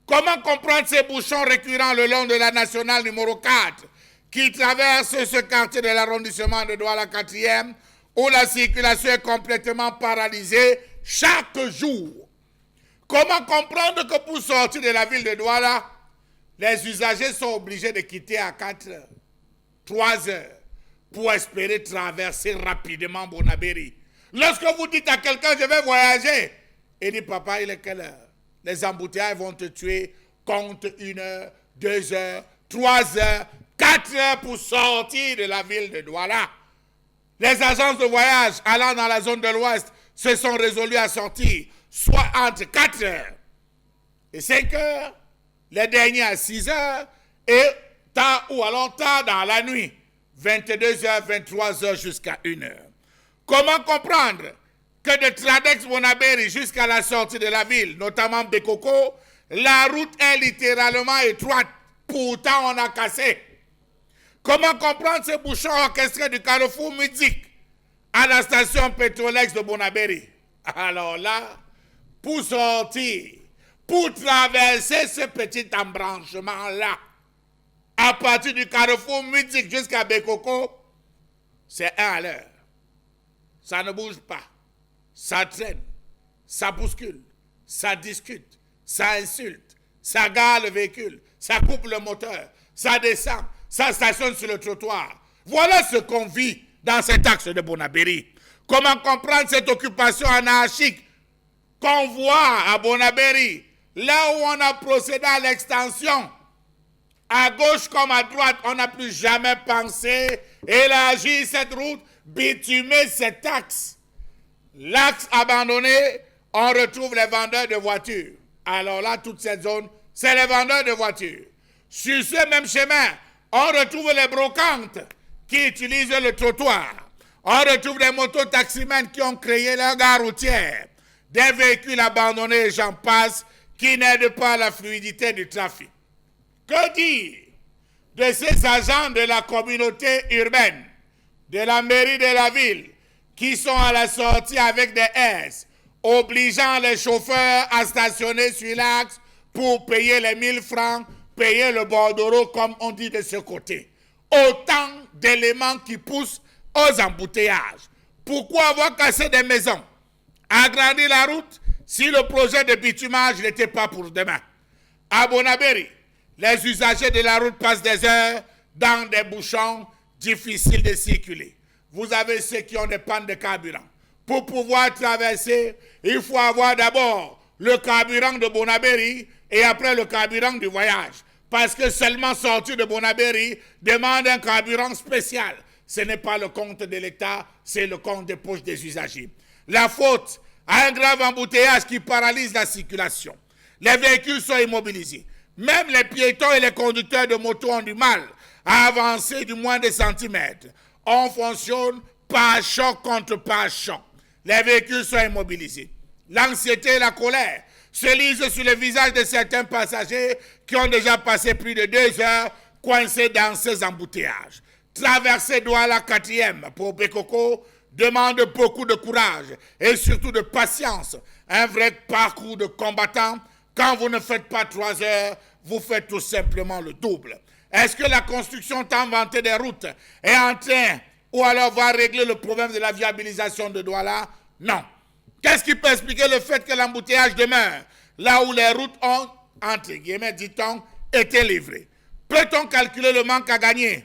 Comment comprendre ces bouchons récurrents le long de la nationale numéro 4 qui traverse ce quartier de l'arrondissement de Douala 4e où la circulation est complètement paralysée chaque jour? Comment comprendre que pour sortir de la ville de Douala, les usagers sont obligés de quitter à 4 heures, 3 heures, pour espérer traverser rapidement Bonabéry? Lorsque vous dites à quelqu'un, je vais voyager, il dit, papa, il est quelle heure? Les embouteillages vont te tuer, compte 1 heure, 2 heures, 3 heures, 4 heures pour sortir de la ville de Douala. Les agences de voyage allant dans la zone de l'Ouest se sont résolues à sortir, soit entre 4 heures et 5 heures, les derniers à 6 heures, et tard ou alors tard dans la nuit, 22 heures, 23 heures jusqu'à 1 heure. Comment comprendre que de Tradex Bonabéry jusqu'à la sortie de la ville, notamment Bekoko, la route est littéralement étroite, pourtant on a cassé? Comment comprendre ces bouchons orchestrés du carrefour Mudik à la station Petrolex de Bonabéry? Alors là, pour sortir, pour traverser ce petit embranchement-là, à partir du carrefour Mudik jusqu'à Bekoko, c'est 1 à l'heure. Ça ne bouge pas. Ça traîne. Ça bouscule. Ça discute. Ça insulte. Ça gare le véhicule. Ça coupe le moteur. Ça descend. Ça stationne sur le trottoir. Voilà ce qu'on vit dans cet axe de Bonabéry. Comment comprendre cette occupation anarchique qu'on voit à Bonabéry, là où on a procédé à l'extension, à gauche comme à droite, on n'a plus jamais pensé élargir cette route, bitumer cet axe. L'axe abandonné, on retrouve les vendeurs de voitures. Alors là, toute cette zone, c'est les vendeurs de voitures. Sur ce même chemin, On retrouve les brocantes qui utilisent le trottoir. On retrouve des mototaximens qui ont créé la gare routière. Des véhicules abandonnés, j'en passe, qui n'aident pas la fluidité du trafic. Que dire de ces agents de la communauté urbaine, de la mairie de la ville, qui sont à la sortie avec des S, obligeant les chauffeurs à stationner sur l'axe pour payer les 1000 francs, payer le bordereau, comme on dit de ce côté. Autant d'éléments qui poussent aux embouteillages. Pourquoi avoir cassé des maisons, agrandir la route, si le projet de bitumage n'était pas pour demain? À Bonabéry, les usagers de la route passent des heures dans des bouchons difficiles de circuler. Vous avez ceux qui ont des pannes de carburant. Pour pouvoir traverser, il faut avoir d'abord le carburant de Bonabéry et après le carburant du voyage. Parce que seulement sortir de Bonabéry demande un carburant spécial. Ce n'est pas le compte de l'État, c'est le compte des poches des usagers. La faute à un grave embouteillage qui paralyse la circulation. Les véhicules sont immobilisés. Même les piétons et les conducteurs de moto ont du mal à avancer du moins des centimètres. On fonctionne par choc contre par choc. Les véhicules sont immobilisés. L'anxiété et la colère se lisent sur les visages de certains passagers qui ont déjà passé plus de 2 heures coincés dans ces embouteillages. Traverser Douala 4e pour Bekoko demande beaucoup de courage et surtout de patience. Un vrai parcours de combattant. Quand vous ne faites pas 3 heures, vous faites tout simplement le double. Est-ce que la construction tant vantée des routes est en train ou alors va régler le problème de la viabilisation de Douala? Non. Qu'est-ce qui peut expliquer le fait que l'embouteillage demeure là où les routes ont, entre guillemets, dit-on, été livrées? Peut-on calculer le manque à gagner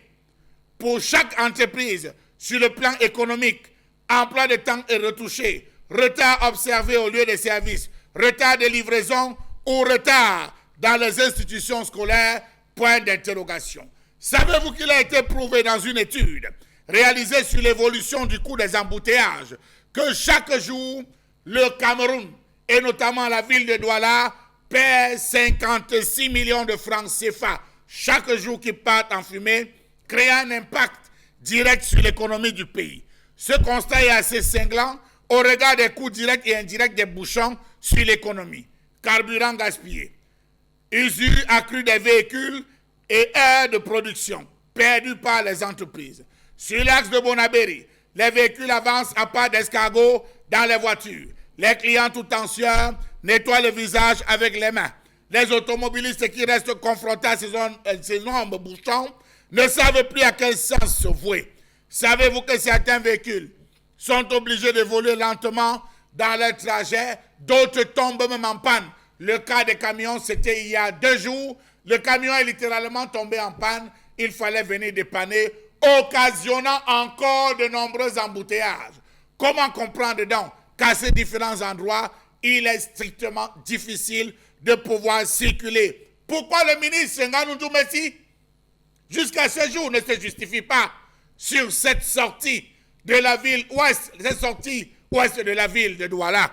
pour chaque entreprise sur le plan économique? Emploi de temps est retouché, retard observé au lieu des services, retard de livraison ou retard dans les institutions scolaires? Point d'interrogation. Savez-vous qu'il a été prouvé dans une étude réalisée sur l'évolution du coût des embouteillages que chaque jour, le Cameroun, et notamment la ville de Douala, perd 56 millions de francs CFA chaque jour qui partent en fumée, créant un impact direct sur l'économie du pays. Ce constat est assez cinglant au regard des coûts directs et indirects des bouchons sur l'économie. Carburant gaspillé, usure accrue des véhicules et heures de production perdues par les entreprises. Sur l'axe de Bonabéry, les véhicules avancent à pas d'escargot dans les voitures. Les clients tout en sueur nettoient le visage avec les mains. Les automobilistes qui restent confrontés à ces nombres bouchons ne savent plus à quel sens se vouer. Savez-vous que certains véhicules sont obligés de voler lentement dans leur trajet, d'autres tombent même en panne? Le cas des camions, c'était il y a 2 jours. Le camion est littéralement tombé en panne. Il fallait venir dépanner, occasionnant encore de nombreux embouteillages. Comment comprendre donc qu'à ces différents endroits, il est strictement difficile de pouvoir circuler? Pourquoi le ministre Nganou Messi, jusqu'à ce jour, ne se justifie pas sur cette sortie de la ville ouest, cette sortie ouest de la ville de Douala?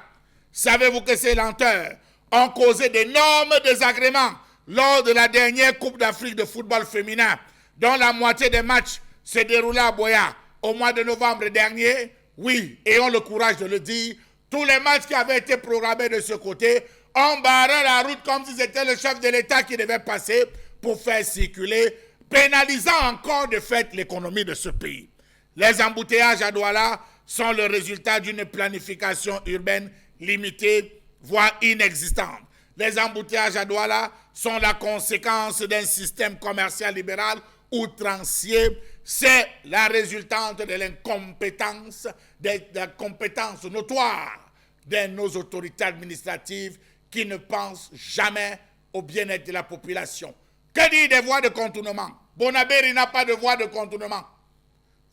Savez-vous que ces lenteurs ont causé d'énormes désagréments lors de la dernière Coupe d'Afrique de football féminin, dont la moitié des matchs se déroulaient à Boya au mois de novembre dernier? Oui, ayons le courage de le dire, tous les matchs qui avaient été programmés de ce côté ont barré la route comme si c'était le chef de l'État qui devait passer pour faire circuler, pénalisant encore de fait l'économie de ce pays. Les embouteillages à Douala sont le résultat d'une planification urbaine limitée, voire inexistante. Les embouteillages à Douala sont la conséquence d'un système commercial libéral outrancier. C'est la résultante de l'incompétence, de la compétence notoire de nos autorités administratives qui ne pensent jamais au bien-être de la population. Que dire des voies de contournement? Bonabéry n'a pas de voie de contournement.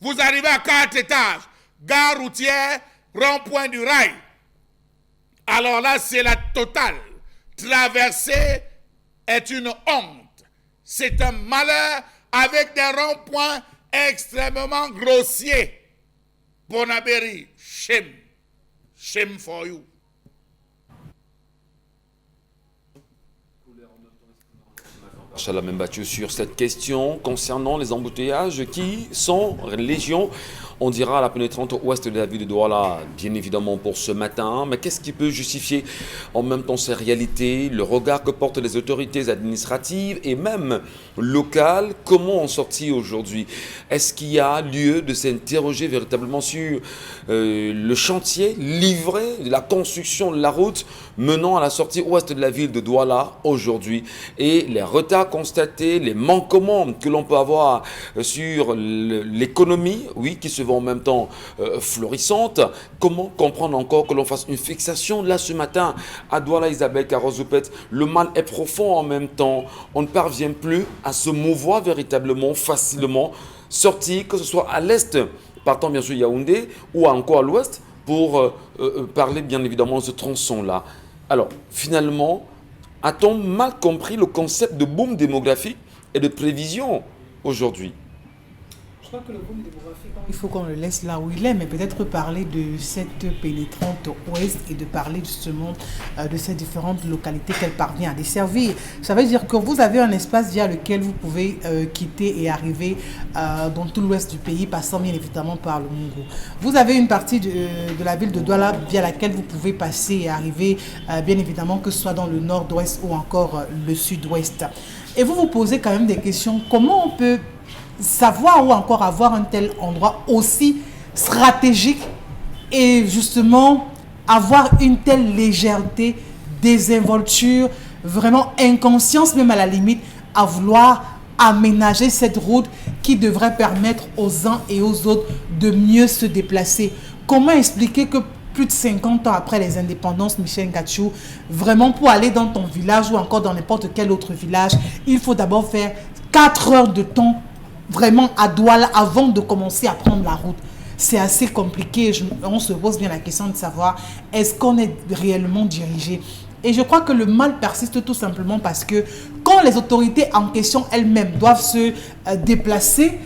Vous arrivez à 4 étages, gare routière, rond-point du rail. Alors là, c'est la totale. Traverser est une honte. C'est un malheur avec des ronds-points extrêmement grossiers. Bonabéry, shame. Shame for you. Chalamène Battu sur cette question concernant les embouteillages qui sont légion. On dira la pénétrante ouest de la ville de Douala, bien évidemment pour ce matin. Mais qu'est-ce qui peut justifier en même temps ces réalités, le regard que portent les autorités administratives et même locales? Comment en sortir aujourd'hui? Est-ce qu'il y a lieu de s'interroger véritablement sur le chantier livré de la construction de la route menant à la sortie ouest de la ville de Douala aujourd'hui et les retards constatés, les manquements que l'on peut avoir sur l'économie, oui, qui se en même temps florissante? Comment comprendre encore que l'on fasse une fixation là ce matin à Douala, Isabelle Carrozoupet? Le mal est profond en même temps. On ne parvient plus à se mouvoir véritablement facilement, sortir, que ce soit à l'est, partant bien sûr Yaoundé, ou encore à l'ouest, pour parler bien évidemment de ce tronçon-là. Alors, finalement, a-t-on mal compris le concept de boom démographique et de prévision aujourd'hui? Je crois que le boom démographique, il faut qu'on le laisse là où il est, mais peut-être parler de cette pénétrante ouest et de parler justement de ces différentes localités qu'elle parvient à desservir. Ça veut dire que vous avez un espace via lequel vous pouvez quitter et arriver dans tout l'ouest du pays, passant bien évidemment par le Mungo. Vous avez une partie de la ville de Douala via laquelle vous pouvez passer et arriver, bien évidemment, que ce soit dans le nord-ouest ou encore le sud-ouest. Et vous vous posez quand même des questions. Comment on peut savoir ou encore avoir un tel endroit aussi stratégique et justement avoir une telle légèreté, désinvolture, vraiment inconscience même à la limite à vouloir aménager cette route qui devrait permettre aux uns et aux autres de mieux se déplacer? Comment expliquer que plus de 50 ans après les indépendances, Michel Ngachou, vraiment pour aller dans ton village ou encore dans n'importe quel autre village, il faut d'abord faire 4 heures de temps vraiment à Douala avant de commencer à prendre la route? C'est assez compliqué. On se pose bien la question de savoir est-ce qu'on est réellement dirigé? Et je crois que le mal persiste tout simplement parce que quand les autorités en question elles-mêmes doivent se déplacer,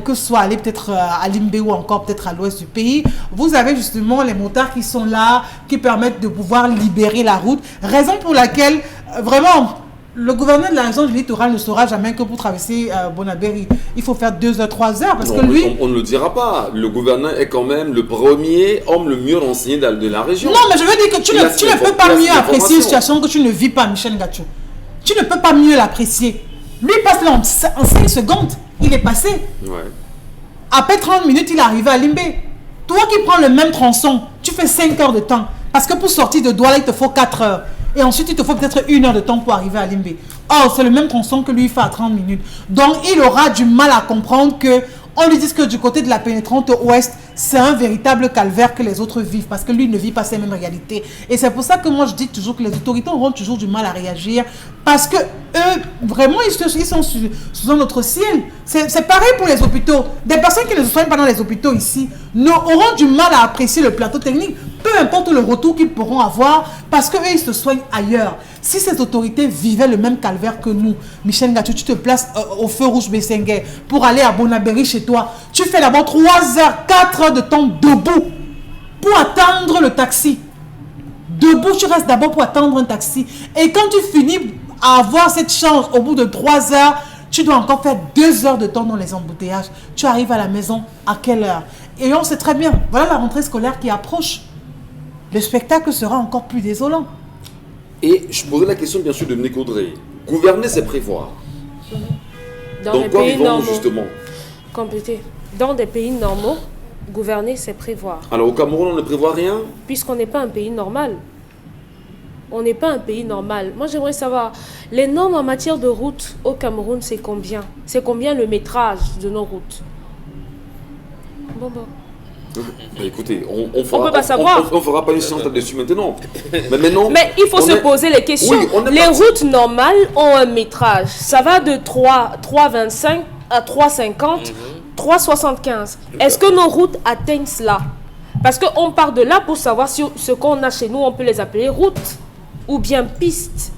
que ce soit aller peut-être à Limbe ou encore peut-être à l'ouest du pays, vous avez justement les motards qui sont là, qui permettent de pouvoir libérer la route. Raison pour laquelle vraiment le gouverneur de la région du littoral ne saura jamais que pour traverser Bonabéry, il faut faire 2 heures, 3 heures parce non, que lui... On ne le dira pas. Le gouverneur est quand même le premier homme le mieux renseigné de la région. Non, mais je veux dire que tu ne peux pas mieux apprécier une situation que tu ne vis pas, Michel Ngachou. Tu ne peux pas mieux l'apprécier. Lui passe là en 5 secondes, il est passé. Ouais. Après 30 minutes, il est arrivé à Limbe. Toi qui prends le même tronçon, tu fais 5 heures de temps. Parce que pour sortir de Douala, il te faut 4 heures. Et ensuite, il te faut peut-être 1 heure de temps pour arriver à Limbe. Or, c'est le même tronçon que lui, il fait à 30 minutes. Donc, il aura du mal à comprendre que on lui dit que du côté de la pénétrante ouest, c'est un véritable calvaire que les autres vivent. Parce que lui ne vit pas ces mêmes réalités. Et c'est pour ça que moi, je dis toujours que les autorités auront toujours du mal à réagir. Parce que eux, vraiment, ils sont sous un autre ciel. C'est pareil pour les hôpitaux. Des personnes qui ne se soignent pas dans les hôpitaux ici auront du mal à apprécier le plateau technique. Peu importe le retour qu'ils pourront avoir, parce qu'eux, ils se soignent ailleurs. Si ces autorités vivaient le même calvaire que nous, Michel Ngachou, tu te places au feu rouge Bessengue pour aller à Bonabéry chez toi. Tu fais d'abord 3 heures, 4 heures de temps debout pour attendre le taxi. Debout, tu restes d'abord pour attendre un taxi. Et quand tu finis à avoir cette chance au bout de 3 heures, tu dois encore faire 2 heures de temps dans les embouteillages. Tu arrives à la maison à quelle heure? Et on sait très bien, voilà la rentrée scolaire qui approche. Le spectacle sera encore plus désolant. Et je posais la question bien sûr de Dominique Audrey. Gouverner, c'est prévoir. Dans Donc les quoi pays vivons normaux, justement? compléter. Dans des pays normaux, gouverner, c'est prévoir. Alors au Cameroun, on ne prévoit rien? Puisqu'on n'est pas un pays normal. On n'est pas un pays normal. Moi, j'aimerais savoir, les normes en matière de route au Cameroun, c'est combien? C'est combien le métrage de nos routes? Bon. Bah, écoutez, on fera, peut pas savoir. On fera pas une séance là-dessus maintenant. Mais maintenant, Mais il faut se poser les questions. Oui, on est les parti. routes normales ont un métrage. Ça va de 3,25 à 3,50, 3,75. Est-ce que nos routes atteignent cela? Parce qu'on part de là pour savoir si ce qu'on a chez nous, on peut les appeler routes ou bien pistes.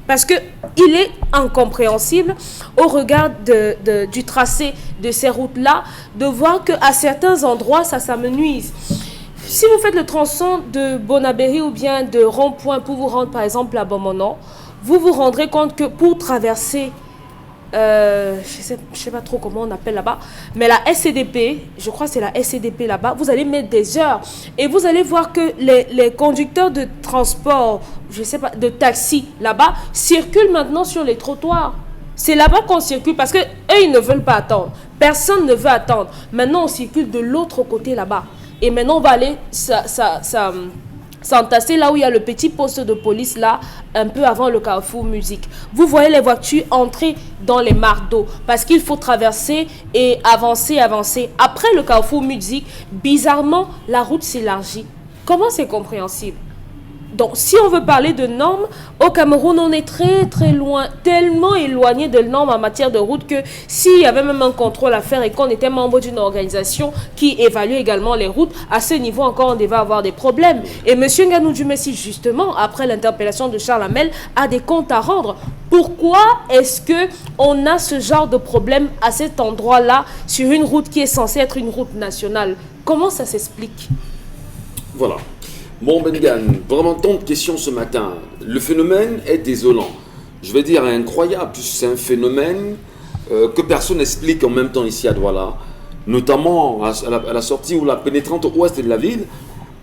Parce qu'il est incompréhensible au regard du tracé de ces routes-là de voir qu'à certains endroits, ça s'amenuise. Si vous faites le tronçon de Bonabéry ou bien de Rond-Point pour vous rendre par exemple à Bomonon, vous vous rendrez compte que pour traverser je sais pas trop comment on appelle là-bas, mais la SCDP, je crois que c'est la SCDP là-bas, vous allez mettre des heures et vous allez voir que les conducteurs de transport, je sais pas, de taxi là-bas, circulent maintenant sur les trottoirs. C'est là-bas qu'on circule parce que eux, ils ne veulent pas attendre. Personne ne veut attendre. Maintenant, on circule de l'autre côté là-bas. Et maintenant, on va aller s'entasser là où il y a le petit poste de police là, un peu avant le carrefour musique. Vous voyez les voitures entrer dans les mares d'eau parce qu'il faut traverser et avancer. Après le carrefour musique, bizarrement, la route s'élargit. Comment c'est compréhensible? Donc, si on veut parler de normes, au Cameroun, on est très très loin, tellement éloigné de normes en matière de route que s'il y avait même un contrôle à faire et qu'on était membre d'une organisation qui évalue également les routes, à ce niveau encore, on devait avoir des problèmes. Et M. Nganou Djumessi, justement, après l'interpellation de Charles Hamel, a des comptes à rendre. Pourquoi est-ce qu'on a ce genre de problème à cet endroit-là, sur une route qui est censée être une route nationale? Comment ça s'explique? Voilà. Bon, Bengan, vraiment tant de questions ce matin. Le phénomène est désolant. Je vais dire incroyable. C'est un phénomène que personne n'explique en même temps ici à Douala. Notamment à la sortie ou la pénétrante ouest de la ville.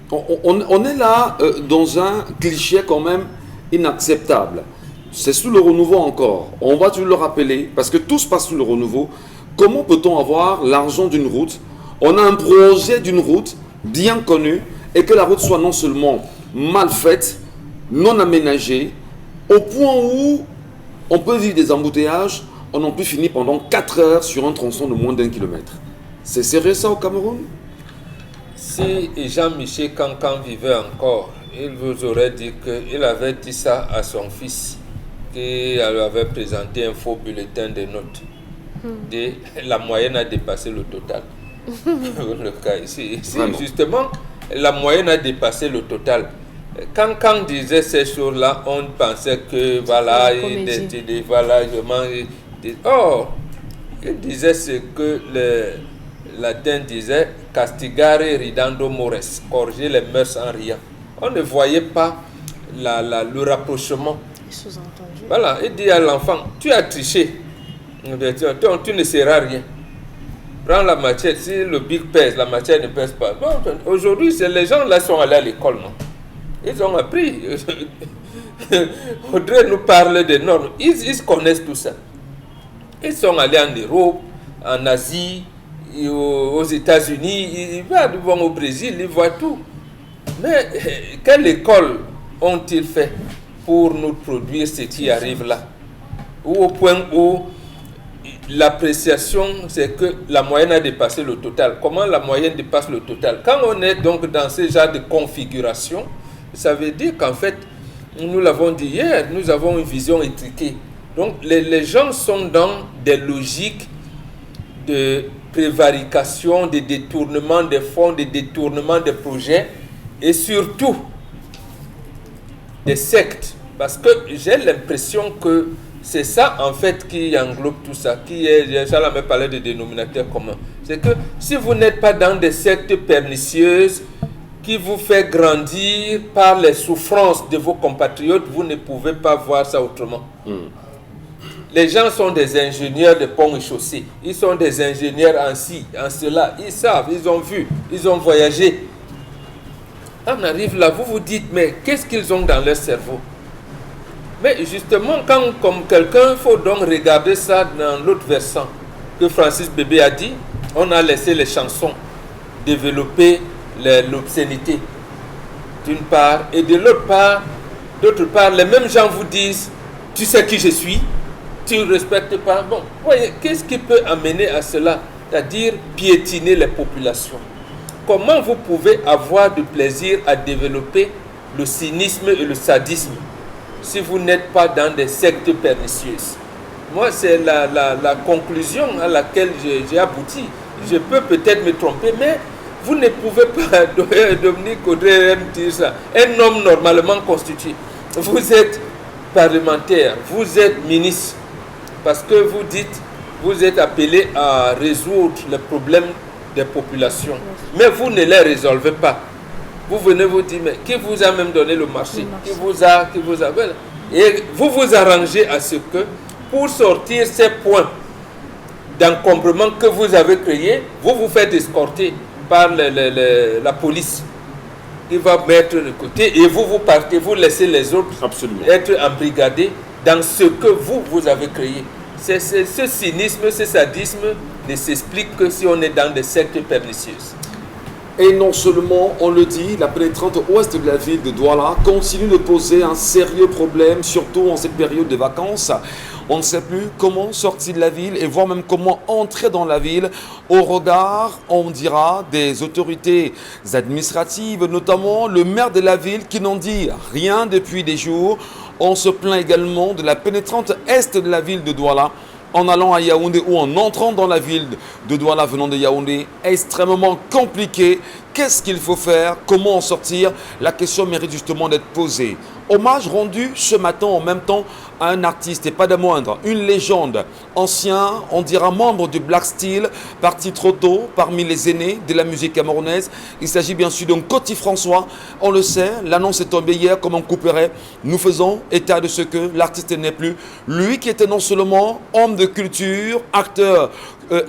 On est là dans un cliché quand même inacceptable. C'est sous le renouveau encore. On va toujours le rappeler parce que tout se passe sous le renouveau. Comment peut-on avoir l'argent d'une route? On a un projet d'une route bien connu. Et que la route soit non seulement mal faite, non aménagée, au point où on peut vivre des embouteillages, on en peut finir pendant 4 heures sur un tronçon de moins d'1 kilomètre. C'est sérieux ça au Cameroun? Si Jean-Michel Cancan vivait encore, il vous aurait dit qu'il avait dit ça à son fils, qui lui avait présenté un faux bulletin de notes. La moyenne a dépassé le total. Le cas ici, justement, la moyenne a dépassé le total. Quand disait ces choses-là, on pensait que voilà, il disait ce que le latin disait, castigare ridando mores, corriger les mœurs en riant. On ne voyait pas le rapprochement. Voilà, il dit à l'enfant, tu as triché, tu ne seras rien. Prends la matière, si le bic pèse, la matière ne pèse pas. Bon, aujourd'hui, les gens là sont allés à l'école, non? Ils ont appris. Audrey nous parle des normes. Ils connaissent tout ça. Ils sont allés en Europe, en Asie, aux États-Unis, ils vont au Brésil, ils voient tout. Mais quelle école ont-ils fait pour nous produire ce qui arrive là? Ou au point où l'appréciation, c'est que la moyenne a dépassé le total. Comment la moyenne dépasse le total? Quand on est donc dans ce genre de configuration, ça veut dire qu'en fait, nous l'avons dit hier, nous avons une vision étriquée. Donc les gens sont dans des logiques de prévarication, de détournement des fonds, de détournement des projets et surtout des sectes. Parce que j'ai l'impression que c'est ça, en fait, qui englobe tout ça, Charles m'a parlé de dénominateur commun. C'est que si vous n'êtes pas dans des sectes pernicieuses qui vous fait grandir par les souffrances de vos compatriotes, vous ne pouvez pas voir ça autrement. Les gens sont des ingénieurs de ponts et chaussées. Ils sont des ingénieurs en ci, en cela. Ils savent, ils ont vu, ils ont voyagé. On arrive là, vous vous dites, mais qu'est-ce qu'ils ont dans leur cerveau? Mais justement, quand, comme quelqu'un, il faut donc regarder ça dans l'autre versant que Francis Bébé a dit, on a laissé les chansons développer l'obscénité, d'une part, et de l'autre part, les mêmes gens vous disent, tu sais qui je suis, tu ne respectes pas. Bon, voyez, qu'est-ce qui peut amener à cela? C'est-à-dire piétiner les populations. Comment vous pouvez avoir du plaisir à développer le cynisme et le sadisme si vous n'êtes pas dans des sectes pernicieuses? Moi, c'est la conclusion à laquelle j'ai abouti. Je peux peut-être me tromper, mais vous ne pouvez pas, Dominique Audrey dire ça, un homme normalement constitué. Vous êtes parlementaire, vous êtes ministre, parce que vous dites, vous êtes appelé à résoudre les problèmes des populations. Mais vous ne les résolvez pas. Vous venez vous dire, mais qui vous a même donné le marché? Qui vous a et vous vous arrangez à ce que pour sortir ces points d'encombrement que vous avez créés, vous vous faites escorter par la police. Il va mettre de côté et vous partez, vous laissez les autres être embrigadés dans ce que vous avez créé. Ce cynisme, ce sadisme ne s'explique que si on est dans des sectes pernicieuses. Et non seulement, on le dit, la pénétrante ouest de la ville de Douala continue de poser un sérieux problème, surtout en cette période de vacances. On ne sait plus comment sortir de la ville et voire même comment entrer dans la ville au regard, on dira, des autorités administratives, notamment le maire de la ville qui n'en dit rien depuis des jours. On se plaint également de la pénétrante est de la ville de Douala en allant à Yaoundé ou en entrant dans la ville de Douala venant de Yaoundé. Extrêmement compliqué. Qu'est-ce qu'il faut faire? Comment en sortir? La question mérite justement d'être posée. Hommage rendu ce matin en même temps à un artiste, et pas de moindre, une légende, ancien, on dira membre du Black Steel, parti trop tôt parmi les aînés de la musique camerounaise. Il s'agit bien sûr d'un Coty François, on le sait, l'annonce est tombée hier comme on couperait. Nous faisons état de ce que l'artiste n'est plus. Lui qui était non seulement homme de culture, acteur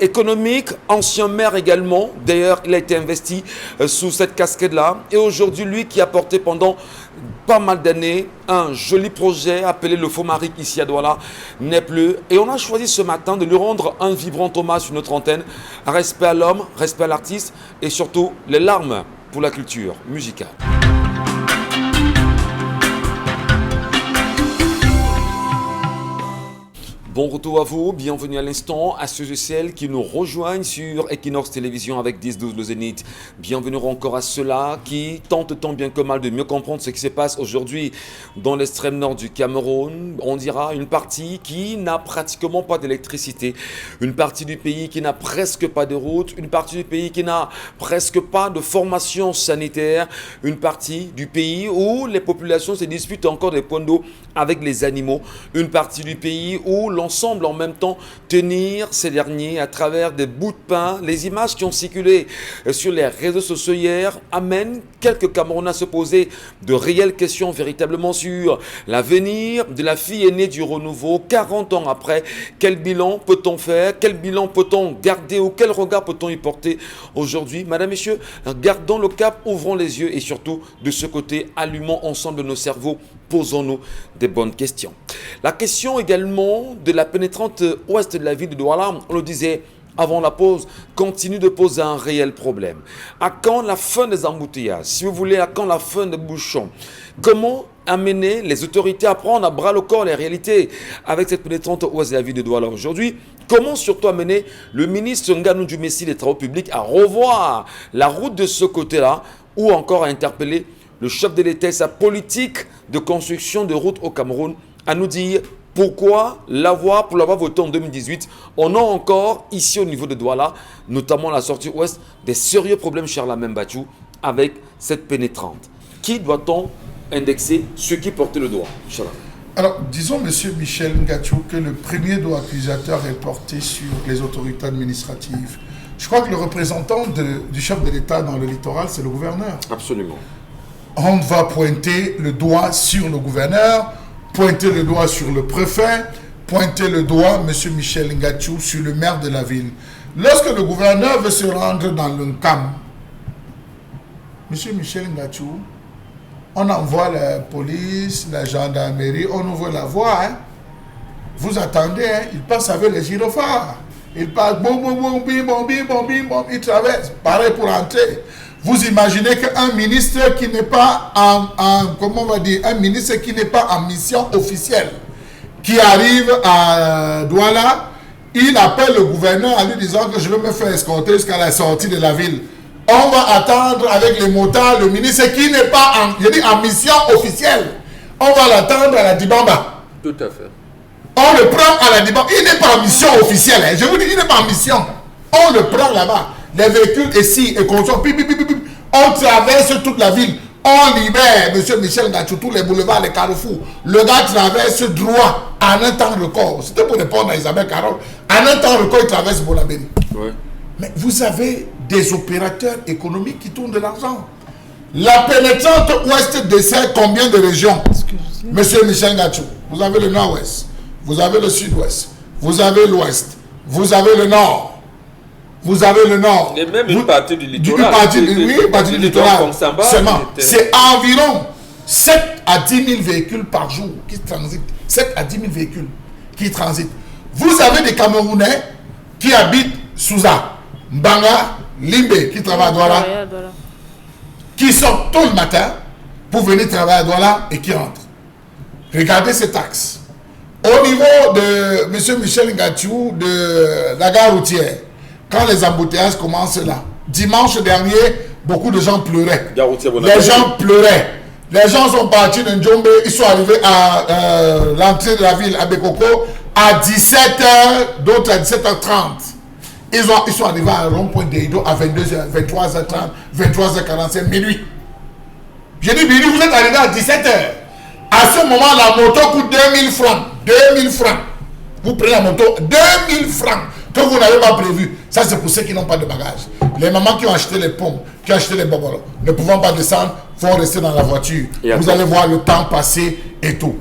économique, ancien maire également. D'ailleurs, il a été investi sous cette casquette-là. Et aujourd'hui, lui qui a porté pendant pas mal d'années un joli projet appelé le Fomaric ici à Douala n'est plus. Et on a choisi ce matin de lui rendre un vibrant hommage sur notre antenne. Respect à l'homme, respect à l'artiste et surtout les larmes pour la culture musicale. Bon retour à vous, bienvenue à l'instant à ceux et celles qui nous rejoignent sur Equinox Télévision avec 10-12 le Zénith. Bienvenue encore à ceux-là qui tentent tant bien que mal de mieux comprendre ce qui se passe aujourd'hui dans l'extrême nord du Cameroun. On dira une partie qui n'a pratiquement pas d'électricité, une partie du pays qui n'a presque pas de route, une partie du pays qui n'a presque pas de formation sanitaire, une partie du pays où les populations se disputent encore des points d'eau avec les animaux, une partie du pays où l'on semble en même temps tenir ces derniers à travers des bouts de pain. Les images qui ont circulé sur les réseaux sociaux hier amènent quelques Camerounais à se poser de réelles questions véritablement sur l'avenir de la fille aînée du renouveau. 40 ans après, quel bilan peut-on faire? Quel bilan peut-on garder ou quel regard peut-on y porter aujourd'hui? Madame, Messieurs, gardons le cap, ouvrons les yeux et surtout de ce côté, allumons ensemble nos cerveaux, posons-nous des bonnes questions. La question également de la pénétrante ouest de la ville de Douala, on le disait avant la pause, continue de poser un réel problème. À quand la fin des embouteillages? Si vous voulez, à quand la fin des bouchons? Comment amener les autorités à prendre à bras le corps les réalités avec cette pénétrante ouest de la ville de Douala aujourd'hui? Comment surtout amener le ministre Nganou Messi des Travaux publics à revoir la route de ce côté-là ou encore à interpeller le chef de l'État et sa politique de construction de routes au Cameroun à nous dire pourquoi pour l'avoir voté en 2018, on a encore ici au niveau de Douala, notamment la sortie ouest, des sérieux problèmes chez Charlemagne Batchou avec cette pénétrante. Qui doit-on indexer? Ceux qui portaient le doigt. Alors, disons, monsieur Michel Ngachou, que le premier doigt accusateur est porté sur les autorités administratives. Je crois que le représentant du chef de l'État dans le littoral, c'est le gouverneur. Absolument. On va pointer le doigt sur le gouverneur, pointer le doigt sur le préfet, pointer le doigt, M. Michel Ngachou, sur le maire de la ville. Lorsque le gouverneur veut se rendre dans le CAM, M. Michel Ngachou, on envoie la police, la gendarmerie, on ouvre la voie. Hein. Vous attendez, hein. Il passe avec les gyrophares. Il passe, il traverse. Pareil pour entrer. Vous imaginez qu'un ministre qui n'est pas un ministre qui n'est pas en mission officielle, qui arrive à Douala, il appelle le gouverneur en lui disant que je veux me faire escorter jusqu'à la sortie de la ville. On va attendre avec les motards le ministre qui n'est pas en mission officielle. On va l'attendre à la Dibamba. Tout à fait. On le prend à la Dibamba. Il n'est pas en mission officielle. Hein. Je vous dis, il n'est pas en mission. On le prend là-bas. Les véhicules ici et qu'on sort, on traverse toute la ville. On libère M. Michel Ngachou, tous les boulevards, les carrefours. Le gars traverse droit en un temps record. C'était pour répondre à Isabelle Carole. En un temps record, il traverse Bolabéry. Ouais. Mais vous avez des opérateurs économiques qui tournent de l'argent. La pénétrante ouest dessert combien de régions? Monsieur Michel Ngachou, vous avez le nord-ouest, vous avez le sud-ouest, vous avez l'ouest, vous avez le nord. Vous avez le nord. Et même une partie du littoral. Une partie du littoral. Seulement, c'est environ 7 à 10 000 véhicules par jour qui transitent. 7 à 10 000 véhicules qui transitent. Vous avez des Camerounais qui habitent Souza, Mbanga, Limbe, qui travaillent à Douala, qui sortent tôt le matin pour venir travailler à Douala et qui rentrent. Regardez ces taxes. Au niveau de M. Michel Ngachou de la gare routière, quand les embouteillages commencent là, dimanche dernier, beaucoup de gens pleuraient. Les gens pleuraient. Les gens sont partis de Ndjombe, ils sont arrivés à l'entrée de la ville, à Bekoko, à 17h, d'autres à 17h30. Ils sont arrivés à rond-point d'Eido à 22h, 23h30, 23h45, minuit. J'ai dit, minuit, vous êtes arrivés à 17h. À ce moment, la moto coûte 2000 francs. 2000 francs. Vous prenez la moto, 2000 francs. Que vous n'avez pas prévu. Ça, c'est pour ceux qui n'ont pas de bagages. Les mamans qui ont acheté les pommes, qui ont acheté les bobolos, ne pouvant pas descendre, vont rester dans la voiture. Vous allez voir le temps passer et tout.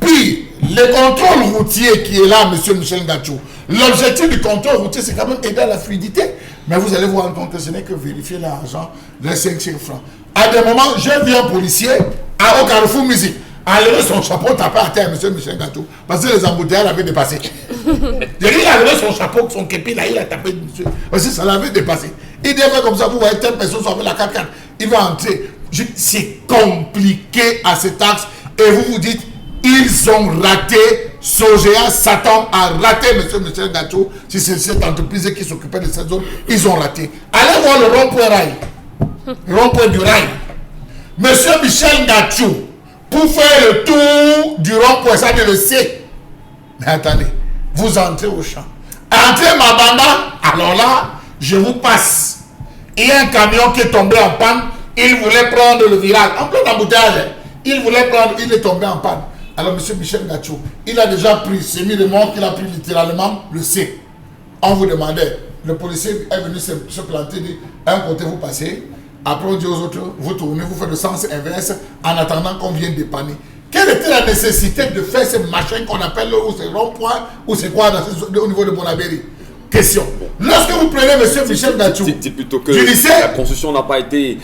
Puis, le contrôle routier qui est là, M. Michel Ngachou, l'objectif du contrôle routier, c'est quand même aider à la fluidité. Mais vous allez vous rendre compte que ce n'est que vérifier l'argent de 5 francs. À des moments, j'ai vu un policier au Carrefour Musique enlever son chapeau, taper à terre, M. Michel Ngachou, parce que les embouteillages l'avaient dépassé. Il a enlevé son chapeau, son képi, là, il a tapé monsieur, parce que ça l'avait dépassé. Il dit comme ça, vous voyez, telle personne sur la 4x4, il va entrer. C'est compliqué à cet axe, et vous vous dites, ils ont raté, Sogea s'attend à rater M. Michel Ngachou, si c'est cette entreprise qui s'occupait de cette zone, ils ont raté. Allez voir le rond-point rail, rond-point du rail. M. Michel Ngachou, pour faire le tour du rond-point, ça veut le C. Mais attendez, vous entrez au champ. Entrez Mabanda, alors là, je vous passe. Il y a un camion qui est tombé en panne, il voulait prendre le virage. En plein embouteillage, il voulait prendre, il est tombé en panne. Alors M. Michel Ngachou, il a déjà pris, c'est mis le monde qu'il a pris littéralement le C. On vous demandait, le policier est venu se planter, dit, à un côté vous passez, après on dit aux autres, vous tournez, vous faites le sens inverse en attendant qu'on vienne dépanner. Quelle était la nécessité de faire ces machins qu'on appelle ou ces ronds-points ou c'est quoi au niveau de Bonabéry? Question. Lorsque vous prenez M. Michel Ngachou Dites plutôt que du lycée, la construction n'a pas été...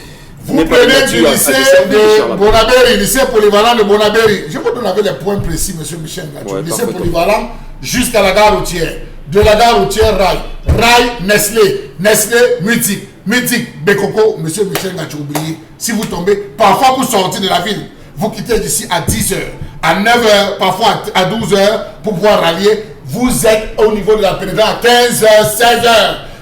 vous prenez du lycée de Bonabéry, lycée polyvalent de Bonabéry. Je vous donne les points précis, M. Michel Ngachou. Lycée polyvalent jusqu'à la gare routière. De la gare routière, Rail. Rail, Nestlé. Nestlé, Mythique. Mythique, Bekoko, M. Michel Ngachou, oubliez. Si vous tombez, parfois vous sortez de la ville. Vous quittez d'ici à 10h, à 9h, parfois à 12h pour pouvoir rallier. Vous êtes au niveau de la pénétration à 15h, 16h.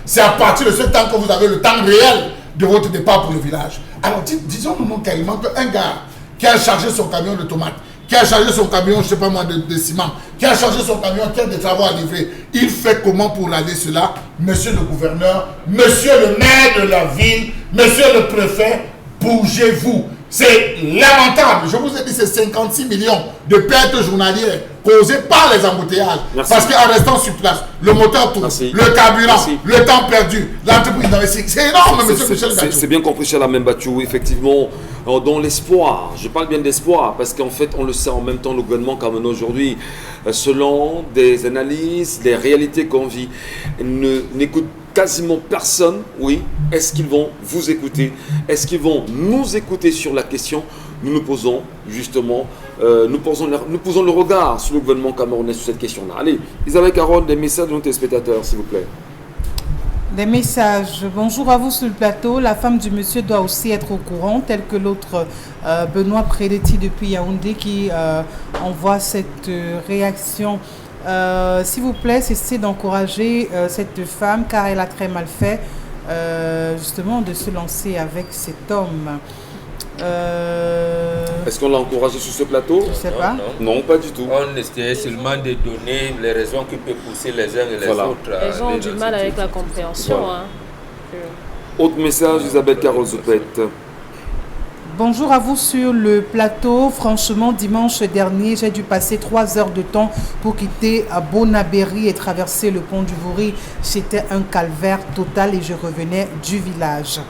C'est à partir de ce temps que vous avez le temps réel de votre départ pour le village. Alors disons-nous carrément qu'un gars qui a chargé son camion de tomates, qui a chargé son camion, je ne sais pas moi, de ciment, qui a chargé son camion, qui a des travaux à livrer, il fait comment pour rallier cela? Monsieur le gouverneur, monsieur le maire de la ville, monsieur le préfet, bougez-vous. C'est lamentable. Je vous ai dit, c'est 56 millions de pertes journalières causées par les embouteillages. Merci. Parce qu'en restant sur place, le moteur tourne, le carburant, le temps perdu, l'entreprise d'investissement. C'est énorme, monsieur Michel Ngachou. C'est bien compris chez la même Bachou, effectivement, dans l'espoir. Je parle bien d'espoir parce qu'en fait, on le sait en même temps, le gouvernement comme aujourd'hui, selon des analyses, des réalités qu'on vit, n'écoute quasiment personne, oui. Est-ce qu'ils vont vous écouter? Est-ce qu'ils vont nous écouter sur la question? Nous nous posons justement, nous posons le regard sur le gouvernement camerounais sur cette question-là. Allez, Isabelle Caron, des messages de nos téléspectateurs, s'il vous plaît. Des messages. Bonjour à vous sur le plateau. La femme du monsieur doit aussi être au courant, tel que l'autre Benoît Préletti depuis Yaoundé qui envoie cette réaction. S'il vous plaît, cessez d'encourager cette femme car elle a très mal fait justement de se lancer avec cet homme. Est-ce qu'on l'a encouragé sur ce plateau? Je ne sais pas. Non, pas du tout. On essayait seulement de donner les raisons qui peuvent pousser les uns et les autres. Les gens ont du mal avec la compréhension. Voilà. Autre message, Isabelle Carole-Zoupette. Bonjour à vous sur le plateau. Franchement, dimanche dernier, j'ai dû passer 3 heures de temps pour quitter Bonabéry et traverser le pont du Vouri. C'était un calvaire total et je revenais du village.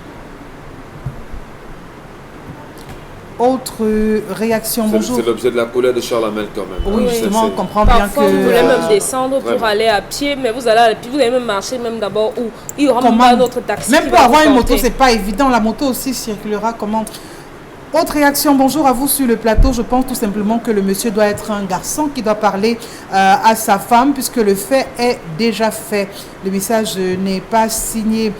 Autre réaction, bonjour. C'est l'objet de la colère de Charles Hamel quand même. Oui, justement, on comprend bien Parfois, que... vous voulez même descendre pour Vraiment. aller à pied, mais vous allez à pied, vous allez même marcher même d'abord où il y aura même Comment? pas notre taxi. Même qui pour va avoir vous une moto, porter. c'est pas évident. La moto aussi circulera comment? Autre réaction, bonjour à vous sur le plateau. Je pense tout simplement que le monsieur doit être un garçon qui doit parler à sa femme puisque le fait est déjà fait. Le message n'est pas signé.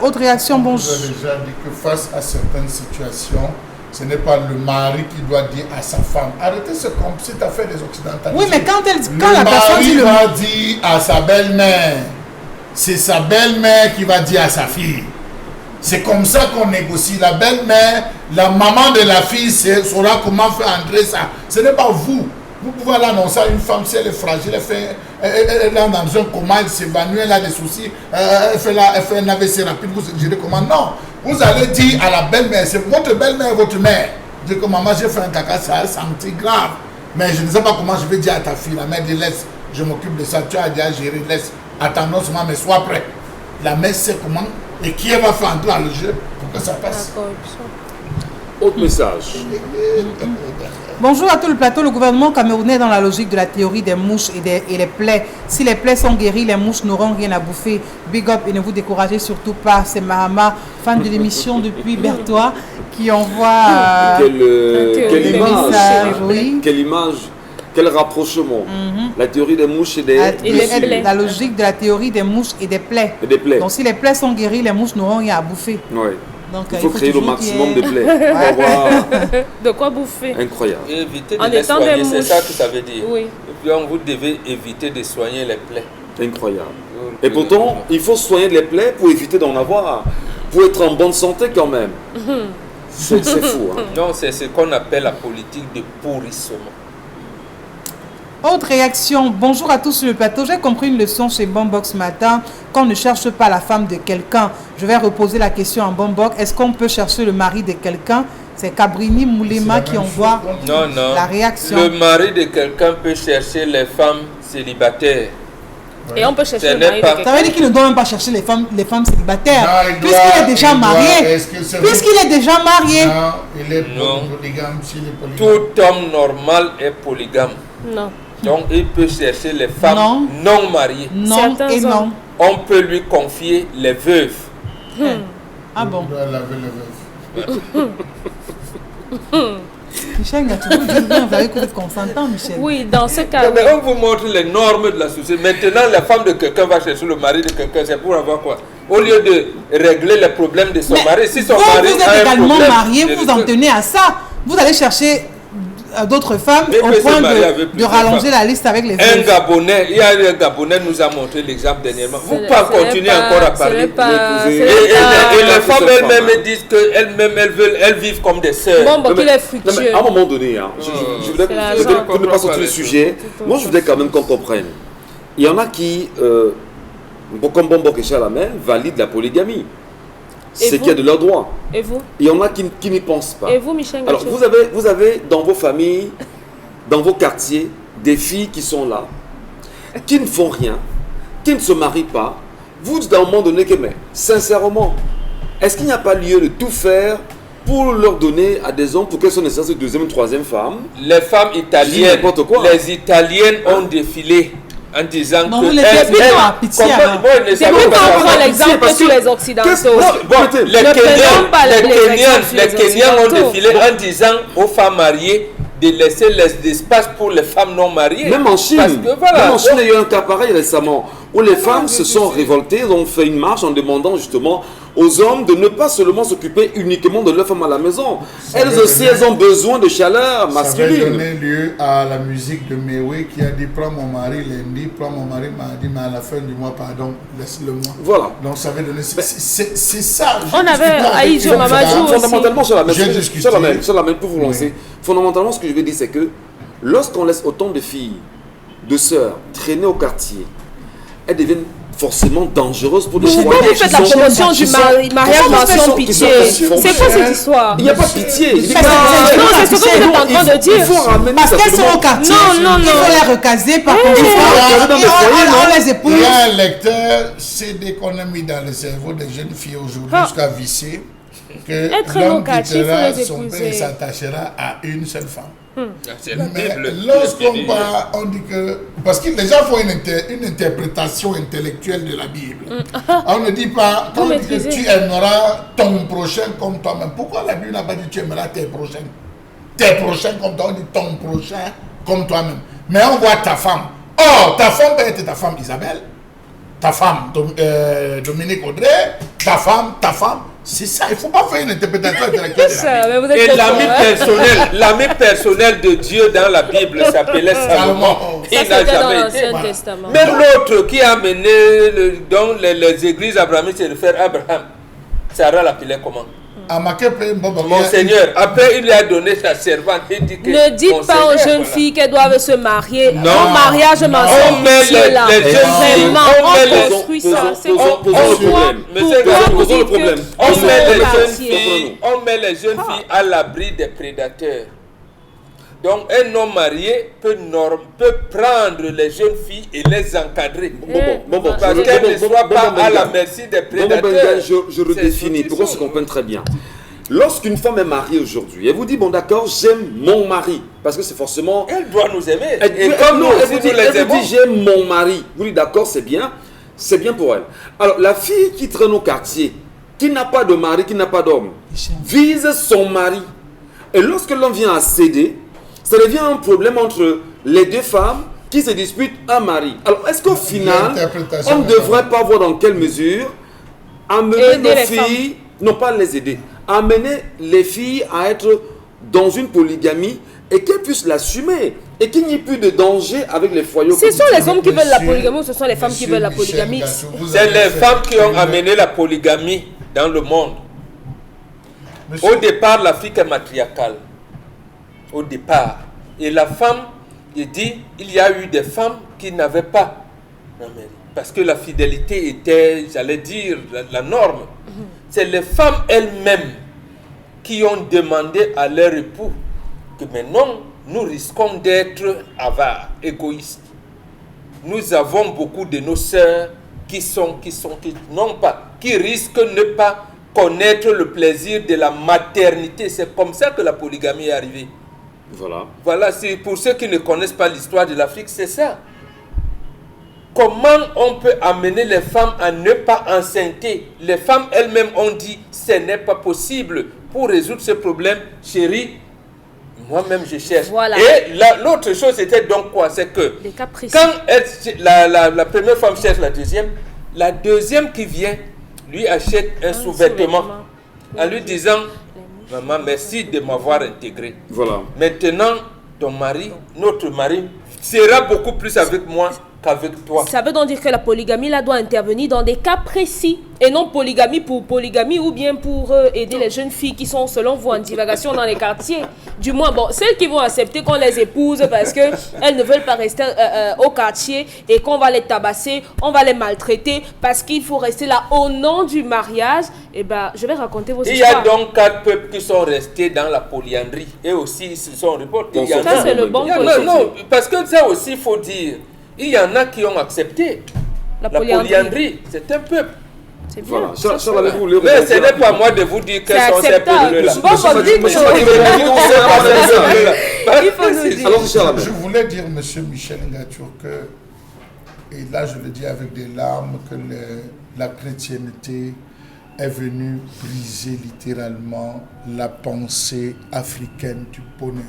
Autre réaction, Je bonjour. vous ai déjà dit que face à certaines situations, ce n'est pas le mari qui doit dire à sa femme. Arrêtez cette affaire des occidentalistes. Oui, mais quand Le la personne dit mari le... va dire à sa belle-mère. C'est sa belle-mère qui va dire à sa fille. C'est comme ça qu'on négocie. La belle-mère, la maman de la fille saura comment faire entrer ça. Ce n'est pas vous. Vous pouvez aller annoncer à une femme si elle est fragile, elle est dans un coma, elle s'évanouit, elle a des soucis, elle fait un AVC rapide, vous direz comment? Non. Vous allez dire à la belle-mère, c'est votre belle-mère, votre mère. Dites que maman, j'ai fait un caca, ça a senti grave. Mais je ne sais pas comment je vais dire à ta fille. La mère dit laisse, je m'occupe de ça, tu as déjà géré, laisse. Attendons seulement, mais sois prêt. La mère sait comment et qui elle va faire entrer dans le jeu pour que ça passe. La corruption. Autre message. Bonjour à tout le plateau. Le gouvernement camerounais est dans la logique de la théorie des mouches et les plaies. Si les plaies sont guéries, les mouches n'auront rien à bouffer. Big up et ne vous découragez surtout pas. C'est Mahama, fan de l'émission depuis Bertois, qui envoie Quelle image, message, oui. quelle image, quel rapprochement. La théorie des mouches et des plaies. la logique de la théorie des mouches et des plaies. Et des plaies. Donc si les plaies sont guéries, les mouches n'auront rien à bouffer. Ouais. Donc, Il faut créer le toujours maximum de qu'il y ait- plaies. On va voir. De quoi bouffer? Incroyable. Et éviter En de les étant des soigner, c'est mouches. ça que ça veut dire. Oui. Et puis vous devez éviter de soigner les plaies. Incroyable. Et pourtant, il faut soigner les plaies pour éviter d'en avoir. Pour être en bonne santé quand même. C'est fou. Hein. Non, c'est ce qu'on appelle la politique de pourrissement. Autre réaction. Bonjour à tous sur le plateau. J'ai compris une leçon chez Bombok ce matin. Qu'on ne cherche pas la femme de quelqu'un. Je vais reposer la question en Bombok. Est-ce qu'on peut chercher le mari de quelqu'un? C'est Cabrini Moulema qui envoie Non, non. la réaction. Le mari de quelqu'un peut chercher les femmes célibataires. Et on peut chercher Ce le n'est mari de pas- Ça quelqu'un. veut dire qu'il ne doit même pas chercher les femmes célibataires. Non, il Puisqu'il doit- est déjà il doit- marié. est-ce que c'est Puisqu'il est déjà marié. Non, il est Non. polygame, s'il est polygame. Tout homme normal est polygame. Non. Donc il peut chercher les femmes Non. non mariées. Non Certains et non. hommes. On peut lui confier les veuves. Ah bon. Il doit laver le veuf. Michel Gatou, vous dites bien, vous avez que vous êtes consentant, Michel. Oui, dans ce cas, Non, mais on vous montre les normes de la société. Maintenant, la femme de quelqu'un va chercher le mari de quelqu'un. C'est pour avoir quoi? Au lieu de régler les problèmes de son Mais mari, si son vous, mari vous a un êtes également problème, marié, je vous le en sais. tenez à ça. Vous allez chercher d'autres femmes Mais au peut se point marier avec de plusieurs rallonger femmes. la liste avec les Un autres. Gabonais, il y a un Gabonais nous a montré l'exemple dernièrement. Vous Ce- pas ce n'est continuer pas- encore à ce parler. n'est pas- L'épouser. ce Et, n'est pas- les femmes plusieurs elles-mêmes femmes, hein. disent qu'elles-mêmes elles vivent comme des sœurs. Bon, Non, qu'il mais- est non, mais fructueux. à un moment donné, hein, je voudrais C'est la peut-être raison. pour ne pas sortir le sujet, moi je voudrais quand même qu'on comprenne. Il y en a qui, comme Bombok et Chalamel, valident la polygamie. Et C'est vous qu'il y a de leur droit. Et vous? Il y en a qui n'y pensent pas. Et vous, Michel Alors, Gatou? vous avez dans vos familles, dans vos quartiers, des filles qui sont là, qui ne font rien, qui ne se marient pas. Vous dites à un moment donné que, mais sincèrement, est-ce qu'il n'y a pas lieu de tout faire pour leur donner à des hommes pour qu'elles soient nécessaires deuxième ou troisième femme? Les femmes Je dis italiennes, n'importe quoi. les italiennes ont défilé en disant Non, que vous les faites pas, pitié, alors. C'est pourquoi on prend l'exemple parce que- sur les Occidentaux. Bon, les Ne prenons pas les exemples sur les Kenyans ont Occidentaux. défilé en disant aux femmes mariées de laisser l'espace pour les femmes non mariées. Même en Chine, Parce que voilà, même en Chine, il y a eu un cas pareil récemment où les femmes se sont révoltées, elles ont fait une marche en demandant justement aux hommes de ne pas seulement s'occuper uniquement de leurs femmes à la maison. Elles veut aussi, donner- elles ont besoin de chaleur Ça va masculine. donner lieu à la musique de Mewe qui a dit prends mon mari lundi, prends mon mari mardi, mais à la fin du mois, pardon, laisse-le-moi. Voilà. Donc ça va donner. C'est ça. On avait Aïdjo Mamadou aussi. Fondamentalement, sur la J'ai même, discuté. sur la même pour vous Oui. lancer. Fondamentalement, ce que je veux dire, c'est que lorsqu'on laisse autant de filles, de sœurs traîner au quartier, elles deviennent forcément dangereuses pour des Pourquoi foyers vous faites qui la sont- promotion du qui sont- mariage Comment ça, mention ils sont- pitié? ils sont- C'est quoi cette histoire? Il n'y a pas de pitié. Non, non, c'est ce que vous êtes en train de dire. Il faut ramener Parce qu'elles simplement- sont au quartier. Non. Il faut les recaser par contre. Il faut les recaser dans des foyers, non? On les Il épouse. y a un lecteur CD qu'on a mis dans le cerveau des jeunes filles aujourd'hui Ah. jusqu'à visser. que Être l'homme locatif, il faut quittera les son père épouser. et s'attachera à une seule femme. C'est la Mais Bible. lorsqu'on parle, on dit que... Parce que les gens font une interprétation intellectuelle de la Bible. On ne dit pas, quand on dit que tu aimeras ton prochain comme toi-même. Pourquoi la Bible n'a pas dit tu aimeras tes prochains? Tes prochains comme toi, on dit ton prochain comme toi-même. Mais on voit ta femme. Oh, ta femme peut être ta femme Isabelle, ta femme Dominique Audrey, ta femme. C'est ça, il ne faut pas faire une interprétation intellectuelle de la Bible. Mais vous êtes Et trop l'ami fort, hein. l'ami personnel de Dieu dans la Bible s'appelait Salomon. Il Ça, n'a c'était dans jamais été. l'Ancien Voilà. Testament. Même l'autre qui a amené dans les églises abrahamiques, c'est le frère Abraham. Sarah l'appelait comment? Mon Seigneur. Après, il lui a donné sa servante. Il dit que Ne dites mon pas aux Seigneur, jeunes voilà. filles qu'elles doivent se marier. Non. Au mariage, je m'en On sors met pitié, là. les jeunes filles, Vraiment, on met on les- construit ça. C'est posons le pourquoi problème. Monsieur, vous posons le dites problème. que On elles sont met au les jeunes quartier. filles, on met les jeunes filles à l'abri des prédateurs. Donc un homme marié peut prendre les jeunes filles et les encadrer. Parce qu'elles ne soient pas à la merci des prédateurs. Je redéfinis pour qu'on se comprenne très bien. Lorsqu'une femme est mariée aujourd'hui, elle vous dit, bon d'accord, j'aime mon mari. Parce que c'est forcément... Elle doit nous aimer. Elle, Et comme nous elle aussi, vous dit, nous les elle vous aimons. dit, j'aime mon mari. Vous dites, d'accord, c'est bien pour elle. Alors, la fille qui traîne au quartier, qui n'a pas de mari, qui n'a pas d'homme, vise son mari. Et lorsque l'homme vient à céder, ça devient un problème entre les deux femmes qui se disputent un mari. Alors, est-ce qu'au final, on ne devrait pas voir dans quelle mesure amener Aider nos les filles, non pas les aider, amener les filles à être dans une polygamie et qu'elles puissent l'assumer et qu'il n'y ait plus de danger avec les foyers. Ce sont les hommes qui veulent la Monsieur- polygamie ou ce sont les femmes qui veulent la Monsieur polygamie? Michel Gachou, vous C'est avez les fait femmes qui ont une- amené la polygamie dans le monde. Monsieur- Au départ, l'Afrique est matriarcale. Au départ. Et la femme, il dit, il y a eu des femmes qui n'avaient pas un mari. Parce que la fidélité était, j'allais dire, la norme. C'est les femmes elles-mêmes qui ont demandé à leur époux que maintenant, nous risquons d'être avares, égoïstes. Nous avons beaucoup de nos sœurs qui n'ont pas, qui risquent de ne pas connaître le plaisir de la maternité. C'est comme ça que la polygamie est arrivée. Voilà. Voilà, c'est pour ceux qui ne connaissent pas l'histoire de l'Afrique, c'est ça. Comment on peut amener les femmes à ne pas enceinter? Les femmes elles-mêmes ont dit, ce n'est pas possible. Pour résoudre ce problème, chérie, moi-même je cherche. Voilà. Et l'autre chose c'était donc quoi? C'est que Des cas précis. quand la première femme cherche la deuxième qui vient lui achète un sous-vêtement en lui disant, maman, merci de m'avoir intégré. Voilà. Maintenant, ton mari, notre mari, sera beaucoup plus avec moi qu'avec toi. Ça veut donc dire que la polygamie là doit intervenir dans des cas précis et non polygamie pour polygamie ou bien pour aider les jeunes filles qui sont selon vous en divagation dans les quartiers. Du moins, bon, celles qui vont accepter qu'on les épouse parce qu'elles ne veulent pas rester au quartier et qu'on va les tabasser, on va les maltraiter parce qu'il faut rester là au nom du mariage. Eh ben, je vais raconter vos Il y a histoires. donc 4 peuples qui sont restés dans la polyandrie et aussi ils se sont reportés. Il y en Ça, a- c'est le bon il y en côté. a- non, parce que ça aussi il faut dire, il y en a qui ont accepté La la polyandrie. polyandrie. C'est un peuple. C'est bien. Voilà. Ça, Charles, avez-vous le Mais ce rebondir n'est pas rapidement? moi de vous dire quels C'est sont ces acceptable. peuples-là. Bon, comme dit, Monsieur non. Madické, on sait pas faire ça. Il faut nous dire. Alors, Charles, Je voulais dire, monsieur Michel Ngatour, que, et là je le dis avec des larmes, que la chrétienté est venue briser littéralement la pensée africaine du bonheur.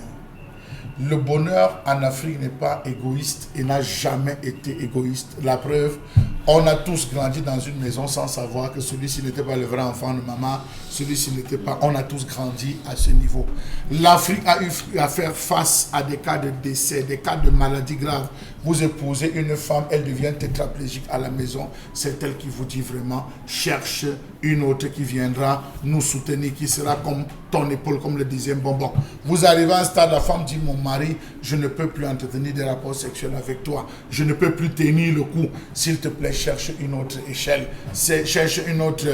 Le bonheur en Afrique n'est pas égoïste et n'a jamais été égoïste. La preuve, on a tous grandi dans une maison sans savoir que celui-ci n'était pas le vrai enfant de maman, celui-ci n'était pas... On a tous grandi à ce niveau. L'Afrique a eu à faire face à des cas de décès, des cas de maladies graves. Vous épousez une femme, elle devient tétraplégique à la maison. C'est elle qui vous dit vraiment, cherche une autre qui viendra nous soutenir, qui sera comme ton épaule, comme le disait Bonbon. Vous arrivez à un stade, la femme dit, mon mari, je ne peux plus entretenir des rapports sexuels avec toi. Je ne peux plus tenir le coup. S'il te plaît, cherche une autre échelle. Cherche une autre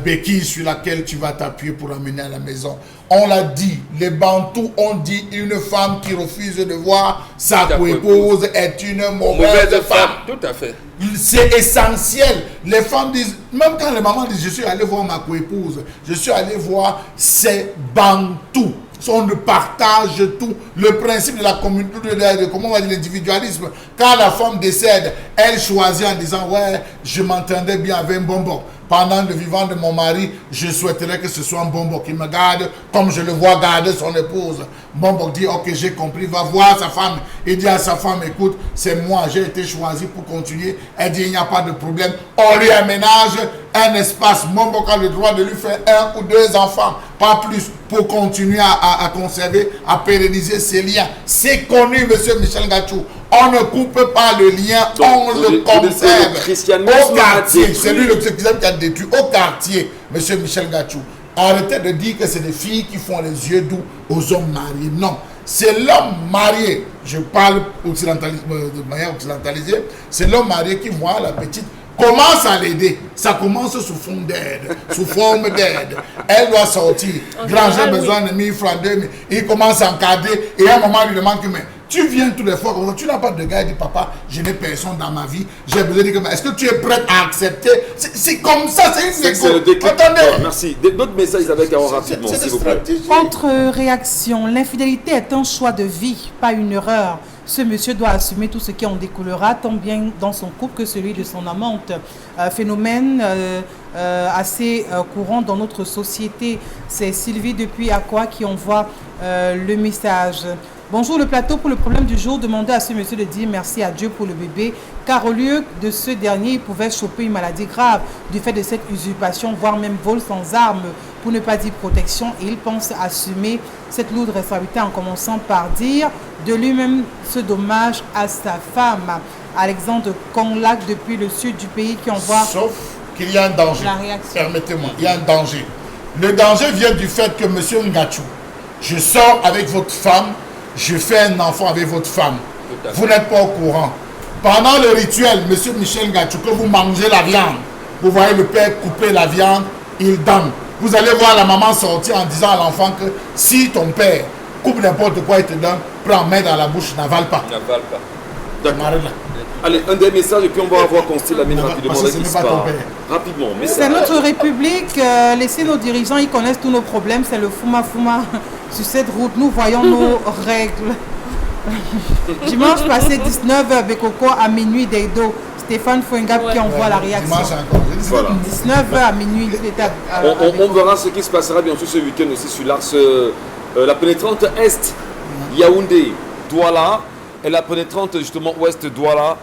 béquille sur laquelle tu vas t'appuyer pour amener à la maison. On l'a dit, les Bantous ont dit, une femme qui refuse de voir sa coépouse est une mauvaise femme. Tout à fait. C'est essentiel. Les femmes disent, même quand les mamans disent, je suis allé voir ma coépouse, je suis allé voir ses bantous. On partage tout. Le principe de la communauté, comment on va dire, l'individualisme. Quand la femme décède, elle choisit en disant, ouais, je m'entendais bien avec un bonbon. Pendant le vivant de mon mari, je souhaiterais que ce soit un bonbon qui me garde comme je le vois garder son épouse. Bonbon dit, ok, j'ai compris, va voir sa femme. Il dit à sa femme, écoute, c'est moi, j'ai été choisi pour continuer. Elle dit, il n'y a pas de problème. On lui aménage un espace. Bonbon a le droit de lui faire 1 ou 2 enfants, pas plus, pour continuer à conserver, à pérenniser ses liens. C'est connu, monsieur Michel Gachou. On ne coupe pas le lien, donc, on le conserve. Au quartier, c'est lui le qui a détruit. Au quartier, monsieur Michel Gachou, arrêtez de dire que c'est des filles qui font les yeux doux aux hommes mariés. Non, c'est l'homme marié. Je parle de manière occidentalisée. C'est l'homme marié qui voit la petite. Commence à l'aider. Ça commence sous forme d'aide. Sous forme d'aide. Elle doit sortir. Grand, j'ai besoin de 1000 francs, 2000. Il commence à encadrer. Et à un moment, il lui demande que, mais tu viens tous les fois comme ça. Tu n'as pas de gars. Il dit, papa, je n'ai personne dans ma vie. J'ai besoin de dire, est-ce que tu es prête à accepter? C'est comme ça. C'est une déclic. Merci. D'autres messages avec Caro rapidement, s'il vous plaît. Contre-réaction. L'infidélité est un choix de vie, pas une erreur. Ce monsieur doit assumer tout ce qui en découlera, tant bien dans son couple que celui de son amante. Phénomène assez courant dans notre société. C'est Sylvie depuis Aqua qui envoie le message. Bonjour le plateau, pour le problème du jour, demandez à ce monsieur de dire merci à Dieu pour le bébé, car au lieu de ce dernier, il pouvait choper une maladie grave du fait de cette usurpation, voire même vol sans arme, pour ne pas dire protection, et il pense assumer cette lourde responsabilité en commençant par dire de lui-même ce dommage à sa femme. Alexandre Conlac depuis le sud du pays qui envoie... Sauf qu'il y a un danger. La réaction. Permettez-moi, il y a un danger. Le danger vient du fait que monsieur Ngachou, je sors avec votre femme, je fais un enfant avec votre femme. Vous n'êtes pas au courant. Pendant le rituel, monsieur Michel Ngachou, que vous mangez la viande, vous voyez le père couper la viande, il donne. Vous allez voir la maman sortir en disant à l'enfant que si ton père coupe n'importe quoi, il te donne, prends, mets dans la bouche, n'avale pas. N'avale pas. D'accord. Allez, un des messages et puis on va avoir Constille Lamine rapidement avec Ispa. Rapidement, message. C'est notre république. Laissez nos dirigeants, ils connaissent tous nos problèmes. C'est le fouma-fouma sur cette route. Nous voyons nos règles. Dimanche passé, 19h, Bekoko à minuit d'Eido. Stéphane Fouengab qui envoie la réaction. Voilà. 19h à minuit. On verra ce qui se passera bien sûr ce week-end aussi sur l'axe, la pénétrante Est, Yaoundé, Douala, et la pénétrante justement Ouest, Douala,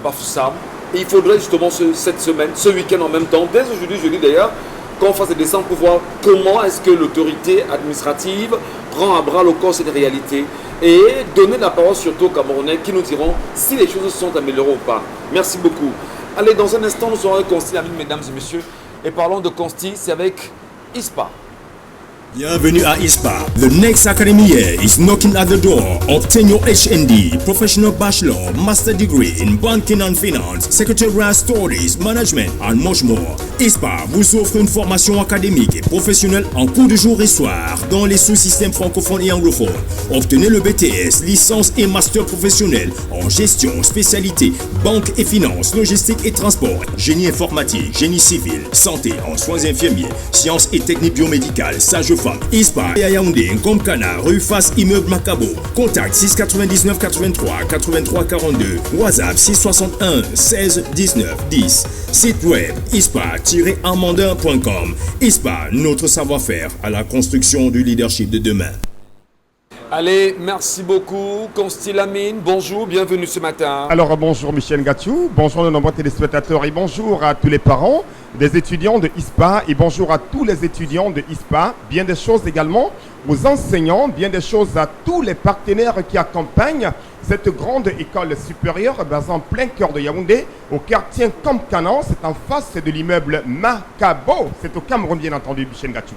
Bafoussam. Et il faudrait justement cette semaine, ce week-end en même temps, dès aujourd'hui, jeudi d'ailleurs, qu'on fasse des descentes pour voir comment est-ce que l'autorité administrative prend à bras le corps cette réalité et donner la parole surtout aux Camerounais qui nous diront si les choses sont améliorées ou pas. Merci beaucoup. Allez, dans un instant, nous serons avec Constille Lamine, mesdames et messieurs, et parlons de Constille, c'est avec Ispa. Bienvenue à ISPA. The next academy year is knocking at the door. Obtain your HND, Professional Bachelor, Master Degree in Banking and Finance, Secretarial Studies, Management and much more. ISPA vous offre une formation académique et professionnelle en cours de jour et soir dans les sous-systèmes francophones et anglophones. Obtenez le BTS, licence et master professionnel en gestion, spécialité, banque et finance, logistique et transport, génie informatique, génie civil, santé en soins infirmiers, sciences et techniques biomédicales, sage-femme. ISPA et à Yaoundé, Ngomkana, rue Face Immeuble Macabo. Contact 699 83 83 42. WhatsApp 661 16 19 10. Site web ispa-amandin.com. ISPA, notre savoir-faire à la construction du leadership de demain. Allez, merci beaucoup. Constille Lamine, bonjour, bienvenue ce matin. Alors bonjour Michel Gachou, bonjour nos nombreux téléspectateurs et bonjour à tous les parents des étudiants de ISPA et bonjour à tous les étudiants de ISPA. Bien des choses également aux enseignants, bien des choses à tous les partenaires qui accompagnent cette grande école supérieure basée en plein cœur de Yaoundé, au quartier Kamkanan, c'est en face de l'immeuble Macabo. C'est au Cameroun bien entendu Michel Gachou.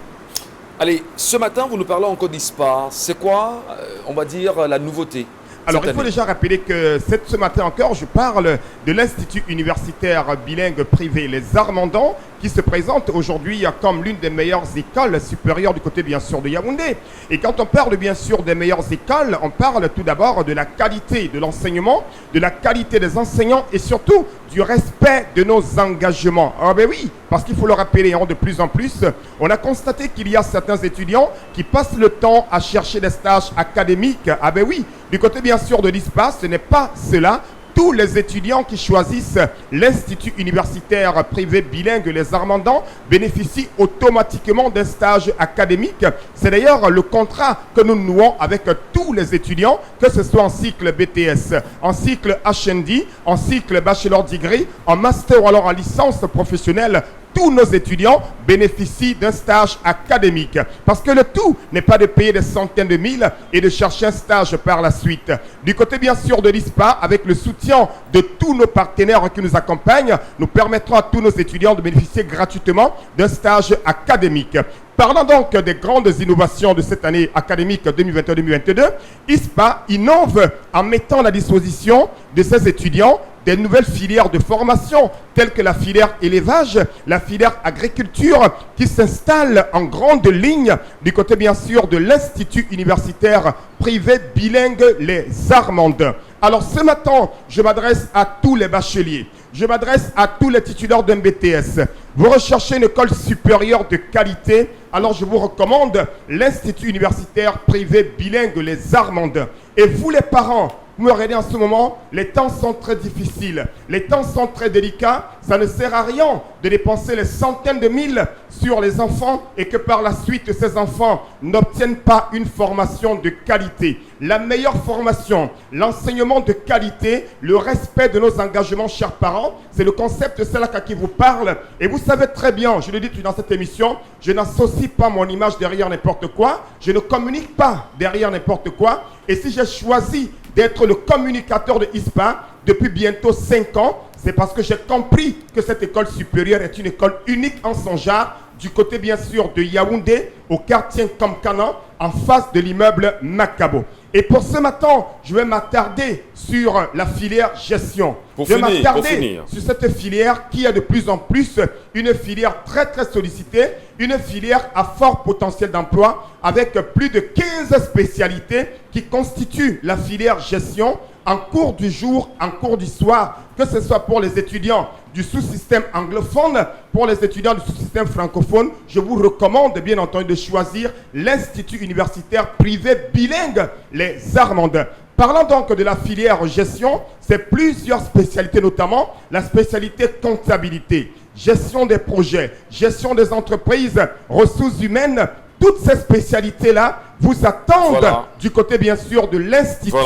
Allez, ce matin, vous nous parlez encore d'ISPA. C'est quoi, on va dire, la nouveauté? Alors, cette il faut année. déjà rappeler que ce matin encore, je parle de l'Institut universitaire bilingue privé Les Armandans, qui se présente aujourd'hui comme l'une des meilleures écoles supérieures du côté, bien sûr, de Yaoundé. Et quand on parle, bien sûr, des meilleures écoles, on parle tout d'abord de la qualité de l'enseignement, de la qualité des enseignants et surtout du respect de nos engagements. Ah ben oui, parce qu'il faut le rappeler, de plus en plus, on a constaté qu'il y a certains étudiants qui passent le temps à chercher des stages académiques. Ah ben oui, du côté, bien sûr, de l'ISPA, ce n'est pas cela. Tous les étudiants qui choisissent l'Institut universitaire privé bilingue Les Armandans bénéficient automatiquement d'un stage académique. C'est d'ailleurs le contrat que nous nouons avec tous les étudiants, que ce soit en cycle BTS, en cycle HND, en cycle Bachelor Degree, en master ou alors en licence professionnelle. Tous nos étudiants bénéficient d'un stage académique. Parce que le tout n'est pas de payer des centaines de mille et de chercher un stage par la suite. Du côté bien sûr de l'ISPA, avec le soutien de tous nos partenaires qui nous accompagnent, nous permettrons à tous nos étudiants de bénéficier gratuitement d'un stage académique. Parlant donc des grandes innovations de cette année académique 2021-2022, ISPA innove en mettant à la disposition de ses étudiants des nouvelles filières de formation telles que la filière élevage, la filière agriculture qui s'installe en grande ligne du côté bien sûr de l'Institut universitaire privé bilingue Les Armandans. Alors ce matin, je m'adresse à tous les bacheliers, je m'adresse à tous les titulaires d'un BTS. Vous recherchez une école supérieure de qualité, alors je vous recommande l'Institut universitaire privé bilingue Les Armandans. Et vous les parents, vous me regardez en ce moment, les temps sont très difficiles, les temps sont très délicats, ça ne sert à rien de dépenser les centaines de mille sur les enfants et que par la suite ces enfants n'obtiennent pas une formation de qualité. La meilleure formation, l'enseignement de qualité, le respect de nos engagements, chers parents, c'est le concept de cela qui vous parle. Et vous savez très bien, je le dis dans cette émission, je n'associe pas mon image derrière n'importe quoi, je ne communique pas derrière n'importe quoi. Et si j'ai choisi d'être le communicateur de ISPA depuis bientôt 5 ans, c'est parce que j'ai compris que cette école supérieure est une école unique en son genre, du côté bien sûr de Yaoundé, au quartier Kamkana, en face de l'immeuble Macabo. Et pour ce matin, je vais m'attarder sur la filière gestion. Je vais m'attarder sur cette filière qui est de plus en plus une filière très très sollicitée, une filière à fort potentiel d'emploi avec plus de 15 spécialités qui constituent la filière gestion en cours du jour, en cours du soir, que ce soit pour les étudiants du sous-système anglophone, pour les étudiants du sous-système francophone, je vous recommande bien entendu de choisir l'Institut universitaire privé bilingue Les Armandans. Parlant donc de la filière gestion, c'est plusieurs spécialités, notamment la spécialité comptabilité, gestion des projets, gestion des entreprises, ressources humaines. Toutes ces spécialités-là vous attendent du côté, bien sûr, de l'Institut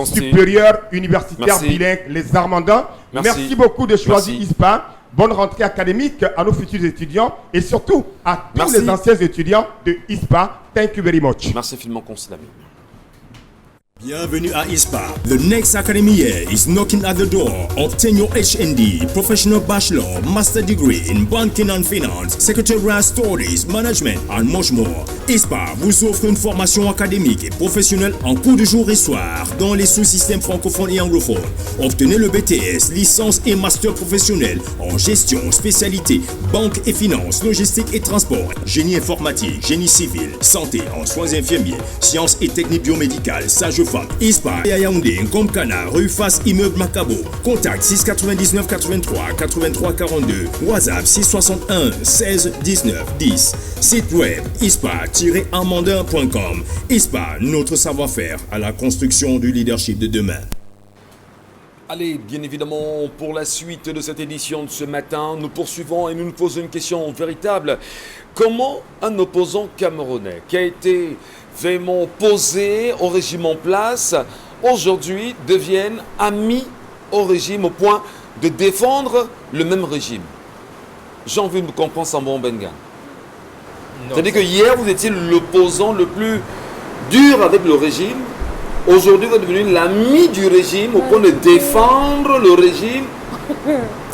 supérieur universitaire bilingue Les Armandans. Merci beaucoup de choisir ISPA. Bonne rentrée académique à nos futurs étudiants et surtout à tous les anciens étudiants de ISPA. Thank you very much. Merci infiniment, Consul Lamine. Bienvenue à ISPA. The next academy year is knocking at the door. Obtain your HND, Professional Bachelor, Master Degree in Banking and Finance, Secretarial Studies, Management and much more. ISPA vous offre une formation académique et professionnelle en cours de jour et soir dans les sous-systèmes francophones et anglophones. Obtenez le BTS, licence et master professionnel en gestion, spécialité, banque et finance, logistique et transport, génie informatique, génie civil, santé en soins infirmiers, sciences et techniques biomédicales, sage-femme. ISPA et Yaoundé, Komkana, rue Face Immeuble Macabo. Contact 699 83 83 42. WhatsApp 661 16 19 10. Site web ispa-armandin.com. ISPA, notre savoir-faire à la construction du leadership de demain. Allez, bien évidemment, pour la suite de cette édition de ce matin, nous poursuivons et nous nous posons une question véritable. Comment un opposant camerounais qui a été vraiment posé au régime en place, aujourd'hui deviennent amis au régime au point de défendre le même régime? J'ai envie de comprendre ça, bon Benga. C'est-à-dire que hier, vous étiez l'opposant le plus dur avec le régime. Aujourd'hui, vous êtes devenu l'ami du régime au point de défendre le régime.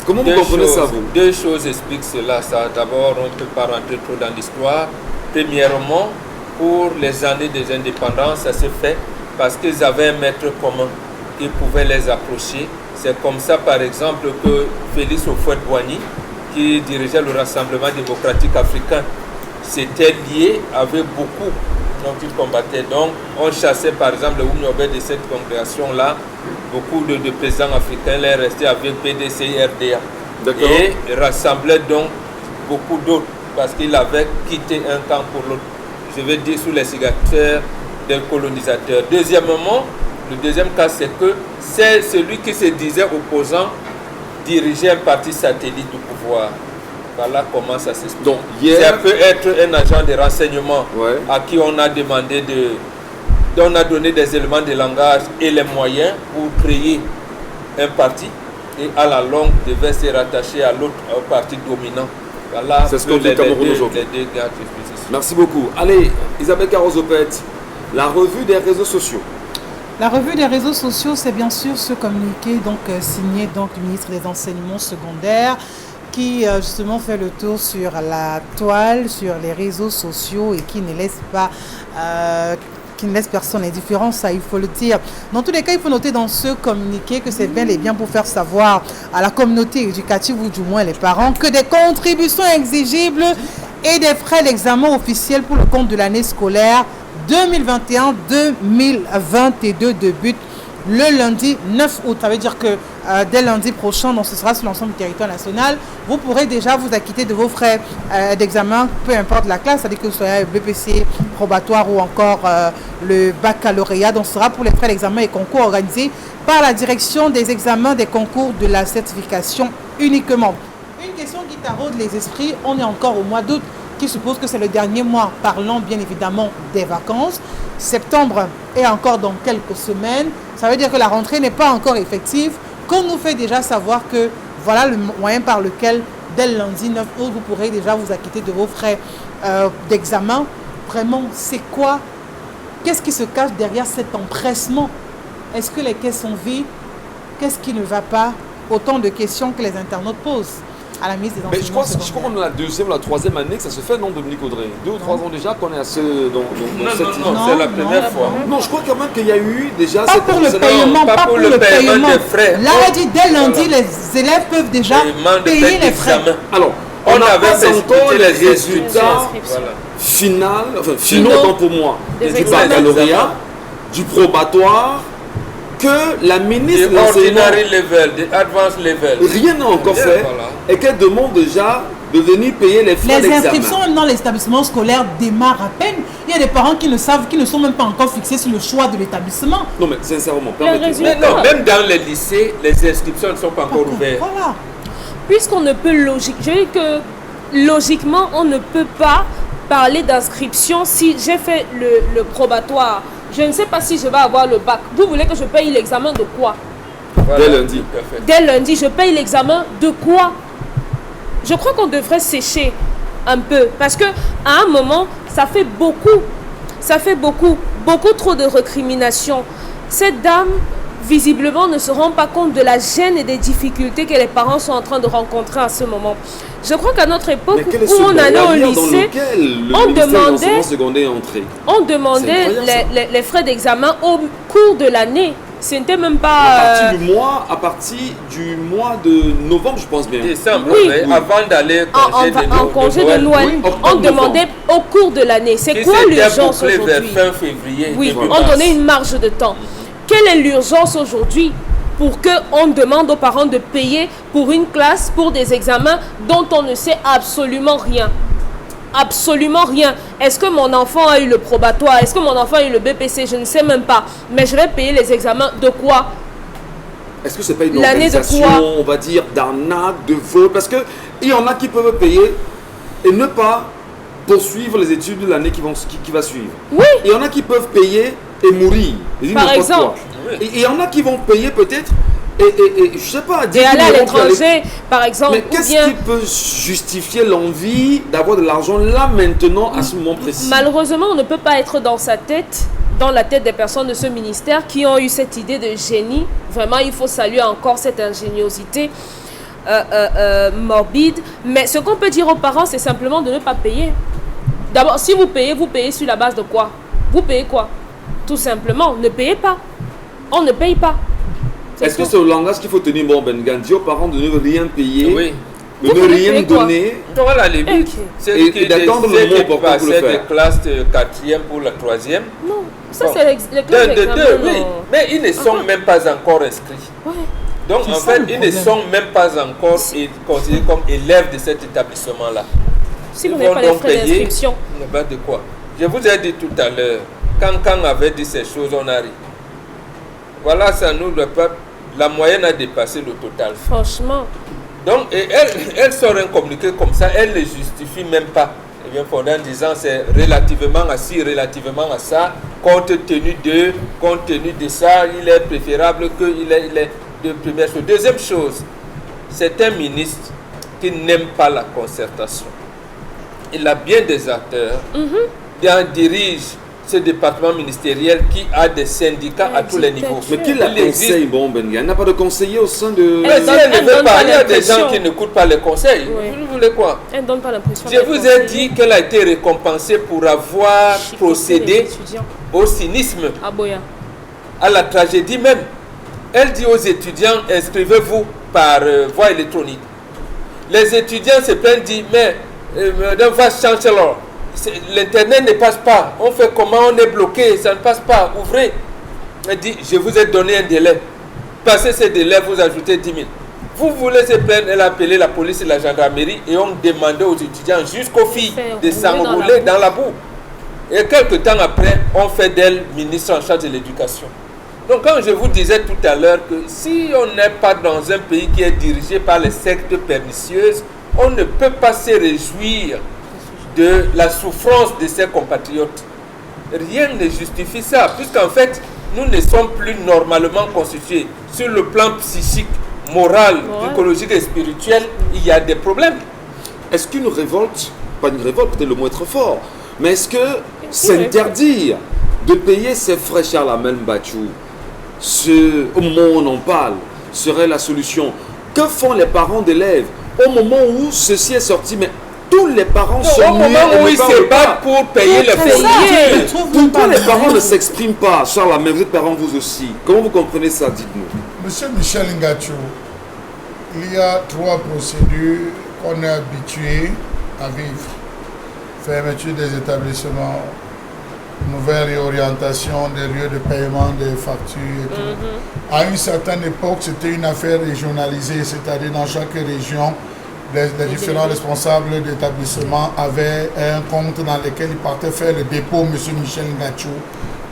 Comment vous comprenez ça, vous? Deux choses expliquent cela. D'abord, on ne peut pas rentrer trop dans l'histoire. Premièrement, pour les années des indépendances, ça s'est fait parce qu'ils avaient un maître commun qui pouvait les accrocher. C'est comme ça, par exemple, que Félix Houphouët-Boigny, qui dirigeait le Rassemblement démocratique africain, s'était lié avec beaucoup dont il combattait. Donc, on chassait par exemple le Oumniobé de cette congrégation-là. Beaucoup de présidents africains les restaient avec PDC et RDA. Et rassemblaient donc beaucoup d'autres parce qu'il avait quitté un camp pour l'autre. Je veux dire sous les signataires des colonisateurs. Deuxièmement, le deuxième cas, c'est que c'est celui qui se disait opposant dirigeait un parti satellite du pouvoir. Voilà comment ça s'explique. Donc, ça peut être un agent de renseignement à qui on a demandé on a donné des éléments de langage et les moyens pour créer un parti et à la longue devait se rattacher à l'autre parti dominant. Voilà, c'est ce qu'on dit au Cameroun aujourd'hui. Merci beaucoup. Allez, Isabelle Carozopet, la revue des réseaux sociaux. La revue des réseaux sociaux, c'est bien sûr ce communiqué signé du ministre des Enseignements secondaires qui justement fait le tour sur la toile, sur les réseaux sociaux et qui ne laisse pas... qui ne laisse personne indifférent, ça il faut le dire. Dans tous les cas, il faut noter dans ce communiqué que c'est bel et bien pour faire savoir à la communauté éducative ou du moins les parents que des contributions exigibles et des frais d'examen officiels pour le compte de l'année scolaire 2021-2022 débutent le lundi 9 août. Ça veut dire que dès lundi prochain, donc ce sera sur l'ensemble du territoire national, vous pourrez déjà vous acquitter de vos frais d'examen, peu importe la classe, c'est-à-dire que ce soit BPC, probatoire ou encore le baccalauréat. Donc ce sera pour les frais d'examen et concours organisés par la direction des examens des concours de la certification uniquement. Une question qui taraude les esprits, on est encore au mois d'août, qui suppose que c'est le dernier mois, parlant bien évidemment des vacances. Septembre est encore dans quelques semaines. Ça veut dire que la rentrée n'est pas encore effective, qu'on nous fait déjà savoir que voilà le moyen par lequel, dès le lundi 9 août, vous pourrez déjà vous acquitter de vos frais d'examen. Vraiment, c'est quoi? Qu'est-ce qui se cache derrière cet empressement? Est-ce que les caisses sont vides? Qu'est-ce qui ne va pas? Autant de questions que les internautes posent à la mise des enseignements. Mais je crois qu'on est la deuxième ou la troisième année que ça se fait, non, Dominique Audrey? 2 ou 3 ans déjà qu'on est à ce... Non, c'est la première fois. Non, je crois quand même qu'il y a eu déjà... Pas pour le paiement, pas pour le paiement des frais. Là, on a dit dès lundi, les élèves peuvent déjà payer les frais. Alors, on n'a pas encore les résultats finaux, autant pour moi, du baccalauréat, du probatoire, que la ministre de l'enseignement, rien n'a encore fait, et qu'elle demande déjà de venir payer les frais d'examen. Les inscriptions dans l'établissement scolaire démarrent à peine. Il y a des parents qui ne savent, qui ne sont même pas encore fixés sur le choix de l'établissement. Non mais sincèrement, même dans les lycées, les inscriptions ne sont pas encore ouvertes. Voilà. Puisqu'on ne peut logiquement, on ne peut pas parler d'inscription si j'ai fait le probatoire. Je ne sais pas si je vais avoir le bac. Vous voulez que je paye l'examen de quoi? Dès lundi. Dès lundi, je paye l'examen de quoi? Je crois qu'on devrait sécher un peu. Parce qu'à un moment, ça fait beaucoup trop de recriminations. Cette dame, visiblement, ne se rend pas compte de la gêne et des difficultés que les parents sont en train de rencontrer à ce moment. Je crois qu'à notre époque, où on allait au lycée, on demandait les frais d'examen au cours de l'année. Ce n'était même pas... À partir du mois de novembre, je pense bien. Décembre, oui. Avant d'aller en congé de Noël. On demandait au cours de l'année. C'est quoi l'urgence aujourd'hui? Fin février. Oui, on donnait une marge de temps. Quelle est l'urgence aujourd'hui pour qu'on demande aux parents de payer pour une classe, pour des examens dont on ne sait absolument rien? Absolument rien. Est-ce que mon enfant a eu le probatoire? Est-ce que mon enfant a eu le BPC? Je ne sais même pas. Mais je vais payer les examens de quoi? Est-ce que ce n'est pas une organisation, on va dire, d'arnaque, de vol? Parce qu'il y en a qui peuvent payer et ne pas poursuivre les études de l'année qui va suivre. Oui. Il y en a qui peuvent payer et mourir. Par exemple. Et il y en a qui vont payer peut-être et je sais pas, et aller à l'étranger, par exemple. Mais qu'est-ce qui peut justifier l'envie d'avoir de l'argent là maintenant à ce moment précis? Malheureusement, on ne peut pas être dans la tête des personnes de ce ministère qui ont eu cette idée de génie. Vraiment, il faut saluer encore cette ingéniosité morbide. Mais ce qu'on peut dire aux parents, c'est simplement de ne pas payer. D'abord, si vous payez sur la base de quoi? Vous payez quoi? Tout simplement, ne payez pas. On ne paye pas. Est-ce que c'est le langage qu'il faut tenir bon, Benganzi aux parents de ne rien payer, Oui. de Vous ne voulez rien payer quoi? donner? Donc à la limite, Ok. c'est Et d'attendre le moment pour le passer faire. de classe de 4e pour la 3e. Non, ça Bon. c'est les classes De d'examen. deux, oui. non. Mais ils ne sont même pas encore inscrits. Ouais. Donc C'est en ça, fait, le ils ne problème. sont même pas encore considérés comme élèves de cet établissement-là. Si Ils vous n'avez vont pas les donc frais payer. d'inscription. Mais de quoi? Je vous ai dit tout à l'heure, quand on avait dit ces choses, on a ri. Voilà, ça nous, le peuple, la moyenne a dépassé le total. Franchement. Donc, et elle sort un communiqué comme ça, elle ne justifie même pas. Et bien, fondé en disant c'est relativement à ci, relativement à ça, compte tenu de ça, il est préférable qu'il est de première chose. Deuxième chose, c'est un ministre qui n'aime pas la concertation. Il a bien des acteurs, il dirige ce département ministériel qui a des syndicats à tous les niveaux. Mais qui la Il existe. conseille, bon, Benganzi? Il n'y a pas de conseiller au sein de... Mais si elle ne Elle veut donne pas, pas il y a des l'impression. gens qui n'écoutent pas les conseils. Oui. Vous voulez quoi? Elle ne donne pas l'impression. Je vous ai dit qu'elle a été récompensée pour avoir procédé au cynisme, À Boya. à la tragédie même. Elle dit aux étudiants, inscrivez-vous par voie électronique. Les étudiants se plaignent, disent, mais Madame Vice Chancellor, l'Internet ne passe pas. On fait comment? On est bloqué, ça ne passe pas. Ouvrez. Elle dit, je vous ai donné un délai. Passez ce délai, vous ajoutez 10 000. Vous voulez se plaindre, elle a appelé la police et la gendarmerie et on demandait aux étudiants jusqu'aux filles de s'enrouler dans la boue. Et quelques temps après, on fait d'elle ministre en charge de l'éducation. Donc quand je vous disais tout à l'heure que si on n'est pas dans un pays qui est dirigé par les sectes pernicieuses, on ne peut pas se réjouir de la souffrance de ses compatriotes. Rien ne justifie ça, puisqu'en fait, nous ne sommes plus normalement constitués. Sur le plan psychique, moral, écologique et spirituel, il y a des problèmes. Est-ce qu'une révolte, pas une révolte, peut-être le mot est trop fort, mais est-ce que s'interdire de payer ses frais, Charles Amel Bachou, au moment où on en parle, serait la solution? Que font les parents d'élèves au moment où ceci est sorti? Mais tous les parents sont au moment où ils se battent pour payer les fournitures. Pourquoi les parents ne s'expriment pas? Charles Amel, vous êtes parents vous aussi. Comment vous comprenez ça? Dites-nous. Monsieur Michel Ngachou, il y a 3 procédures qu'on est habitué à vivre. Fermeture des établissements, nouvelle réorientation des lieux de paiement des factures et tout. À une certaine époque, c'était une affaire régionalisée, c'est-à-dire dans chaque région, les différents responsables d'établissements avaient un compte dans lequel ils partaient faire le dépôt, monsieur Michel Ngachou,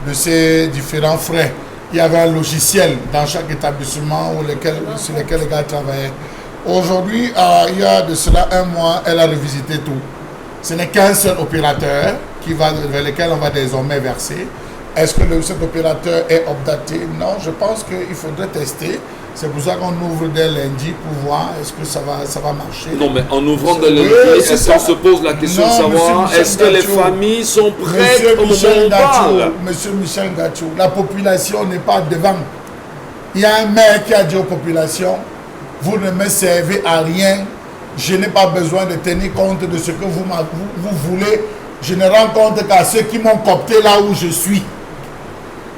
de ces différents frais. Il y avait un logiciel dans chaque établissement sur lequel les gars travaillaient. Aujourd'hui, il y a de cela 1 mois, elle a revisité tout. Ce n'est qu'un seul opérateur vers lequel on va désormais verser. Est-ce que cet opérateur est updaté? Non, je pense qu'il faudrait tester. C'est pour ça qu'on ouvre dès lundi pour voir est-ce que ça va marcher. Non, mais en ouvrant dès lundi, est-ce qu'on se pose la question de savoir est-ce que les familles sont prêtes au moment où on parle? Monsieur Michel Ngachou, la population n'est pas devant. Il y a un maire qui a dit aux populations, vous ne me servez à rien, je n'ai pas besoin de tenir compte de ce que vous voulez, je ne rends compte qu'à ceux qui m'ont coopté là où je suis.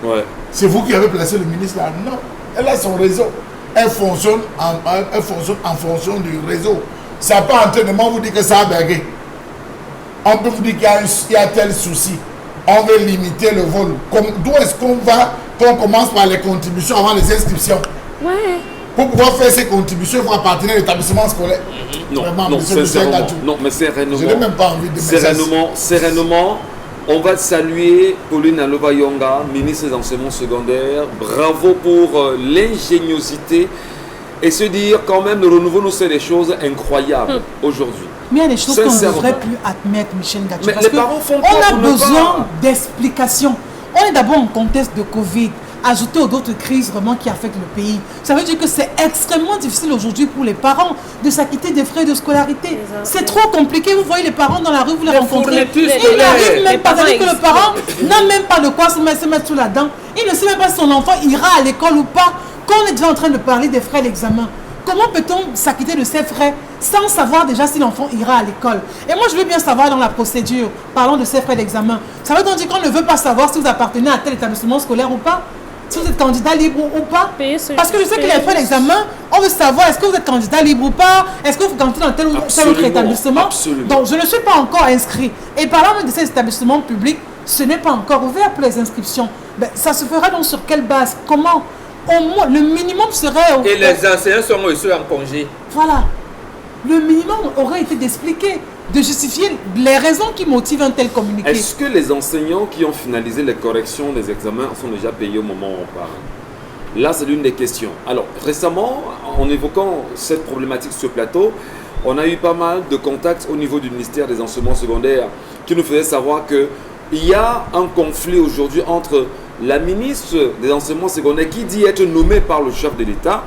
Ouais. C'est vous qui avez placé le ministre là? Non, elle a son réseau. Elle fonctionne en fonction du réseau. Ça peut entraînement vous dire que ça a bergué. On peut vous dire qu'il y a tel souci. On veut limiter le vol. D'où est-ce qu'on commence par les contributions avant les inscriptions? Ouais. Pour pouvoir faire ces contributions, il faut appartenir à l'établissement scolaire. Non, Vraiment, non, monsieur sincèrement, non, mais je n'ai sereinement, même pas envie de sereinement, on va saluer Pauline Alobayonga, ministre des enseignements secondaires. Bravo pour l'ingéniosité et se dire quand même le renouveau nous fait des choses incroyables aujourd'hui. Mais il y a des choses qu'on ne devrait plus admettre, Michel Ngachou. Mais parce les que parents font on a quoi pour besoin d'explications. On est d'abord en contexte de Covid, ajouté aux autres crises vraiment qui affectent le pays. Ça veut dire que c'est extrêmement difficile aujourd'hui pour les parents de s'acquitter des frais de scolarité. C'est trop compliqué. Vous voyez les parents dans la rue, vous les rencontrez. Ils n'arrivent même pas. C'est-à-dire que le parent n'a même pas de quoi se mettre sous la dent. Il ne sait même pas si son enfant ira à l'école ou pas. Quand on est déjà en train de parler des frais d'examen, comment peut-on s'acquitter de ses frais sans savoir déjà si l'enfant ira à l'école? Et moi, je veux bien savoir dans la procédure, parlons de ses frais d'examen. Ça veut donc dire qu'on ne veut pas savoir si vous appartenez à tel établissement scolaire ou pas, si vous êtes candidat libre ou pas. Parce que je sais que les frais d'examen, on veut savoir est-ce que vous êtes candidat libre ou pas, est-ce que vous candidats dans tel ou tel autre établissement. Donc, je ne suis pas encore inscrit. Et parlant même de ces établissements publics, ce n'est pas encore ouvert pour les inscriptions. Ben, ça se fera donc sur quelle base? Comment? Au moins, le minimum serait... Et les enseignants sont aussi en congé. Voilà. Le minimum aurait été d'expliquer, de justifier les raisons qui motivent un tel communiqué. Est-ce que les enseignants qui ont finalisé les corrections des examens sont déjà payés au moment où on parle? Là, c'est l'une des questions. Alors, récemment, en évoquant cette problématique sur ce plateau, on a eu pas mal de contacts au niveau du ministère des enseignements secondaires qui nous faisaient savoir qu'il y a un conflit aujourd'hui entre la ministre des enseignements secondaires qui dit être nommée par le chef de l'État